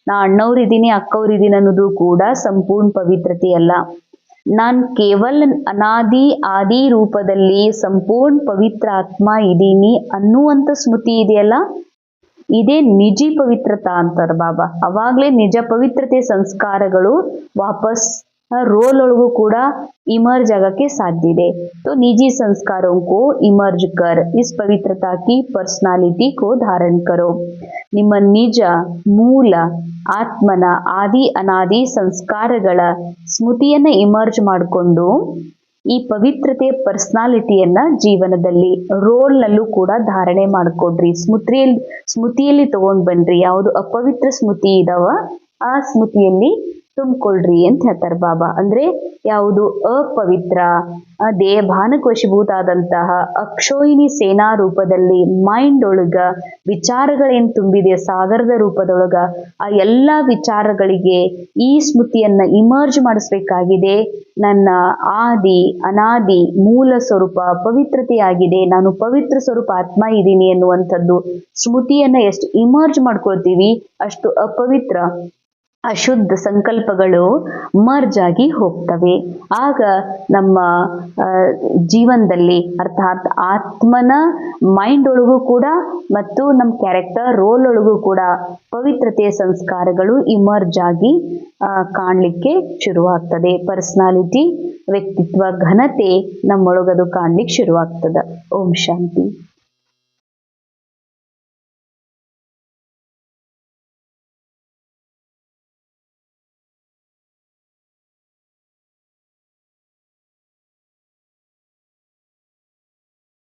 ನಾ ಅಣ್ಣವ್ರಿದ್ದೀನಿ ಅಕ್ಕವ್ರಿದ್ದೀನಿ ಅನ್ನೋದು ಕೂಡ ಸಂಪೂರ್ಣ ಪವಿತ್ರತೆ ಅಲ್ಲ. ನಾನು ಕೇವಲ ಅನಾದಿ ಆದಿ ರೂಪದಲ್ಲಿ ಸಂಪೂರ್ಣ ಪವಿತ್ರ ಆತ್ಮ ಇದ್ದೀನಿ ಅನ್ನುವಂಥ ಸ್ಮೃತಿ ಇದೆಯಲ್ಲ, ಇದೇ ನಿಜಿ ಪವಿತ್ರತಾ ಅಂತಾರ ಬಾಬಾ. ಅವಾಗ್ಲೇ ನಿಜ ಪವಿತ್ರತೆ ಸಂಸ್ಕಾರಗಳು ವಾಪಸ್ ರೋಲ್ ಒಳಗೂ ಕೂಡ इमर्ज ಆಗಕ್ಕೆ ಸಾಧ್ಯ ಇದೆ. तो निजी संस्कारों को इमर्ज कर इस पवित्रता की पर्सनालिटी को धारण करो. ನಿಮ್ಮ ನಿಜ ಮೂಲ ಆತ್ಮನ ಆದಿ ಅನಾದಿ ಸಂಸ್ಕಾರಗಳ ಸ್ಮೃತಿಯನ್ನ ಇಮರ್ಜ್ ಮಾಡಿಕೊಂಡು ಈ ಪವಿತ್ರತೆಯ ಪರ್ಸನಾಲಿಟಿಯನ್ನ ಜೀವನದಲ್ಲಿ ರೋಲ್ನಲ್ಲೂ ಕೂಡ ಧಾರಣೆ ಮಾಡಿಕೊಡ್ರಿ. ಸ್ಮೃತಿಯಲ್ಲಿ ತಗೊಂಡ್ ಬನ್ರಿ. ಯಾವುದು ಅಪವಿತ್ರ ಸ್ಮೃತಿ ಇದಾವ ಆ ಸ್ಮೃತಿಯಲ್ಲಿ ತುಂಬಿಕೊಳ್ಳ್ರಿ ಅಂತ ಹೇಳ್ತಾರೆ ಬಾಬಾ. ಅಂದ್ರೆ ಯಾವುದು ಅಪವಿತ್ರ ದೇಹಭಾನಕ್ಕೆ ವಶೀಭೂತ ಆದಂತಹ ಅಕ್ಷೋಹಿಣಿ ಸೇನಾ ರೂಪದಲ್ಲಿ ಮೈಂಡ್ ಒಳಗ ವಿಚಾರಗಳೇನ್ ತುಂಬಿದೆ ಸಾಗರದ ರೂಪದೊಳಗ, ಆ ಎಲ್ಲ ವಿಚಾರಗಳಿಗೆ ಈ ಸ್ಮೃತಿಯನ್ನ ಇಮರ್ಜ್ ಮಾಡಿಸ್ಬೇಕಾಗಿದೆ. ನನ್ನ ಆದಿ ಅನಾದಿ ಮೂಲ ಸ್ವರೂಪ ಪವಿತ್ರತೆಯಾಗಿದೆ, ನಾನು ಪವಿತ್ರ ಸ್ವರೂಪ ಆತ್ಮ ಇದ್ದೀನಿ ಎನ್ನುವಂಥದ್ದು ಸ್ಮೃತಿಯನ್ನ ಎಷ್ಟು ಇಮರ್ಜ್ ಮಾಡ್ಕೊಳ್ತೀವಿ ಅಷ್ಟು ಅಪವಿತ್ರ ಅಶುದ್ಧ ಸಂಕಲ್ಪಗಳು ಮರ್ಜ್ ಆಗಿ ಹೋಗ್ತವೆ. ಆಗ ನಮ್ಮ ಜೀವನದಲ್ಲಿ ಅರ್ಥಾತ್ ಆತ್ಮನ ಮೈಂಡ್ ಒಳಗೂ ಕೂಡ ಮತ್ತು ನಮ್ಮ ಕ್ಯಾರೆಕ್ಟರ್ ರೋಲ್ ಒಳಗೂ ಕೂಡ ಪವಿತ್ರತೆಯ ಸಂಸ್ಕಾರಗಳು ಇಮರ್ಜ್ ಆಗಿ ಕಾಣಲಿಕ್ಕೆ ಶುರುವಾಗ್ತದೆ. ಪರ್ಸನಾಲಿಟಿ ವ್ಯಕ್ತಿತ್ವ ಘನತೆ ನಮ್ಮೊಳಗದು ಕಾಣ್ಲಿಕ್ಕೆ ಶುರುವಾಗ್ತದೆ. ಓಂ ಶಾಂತಿ.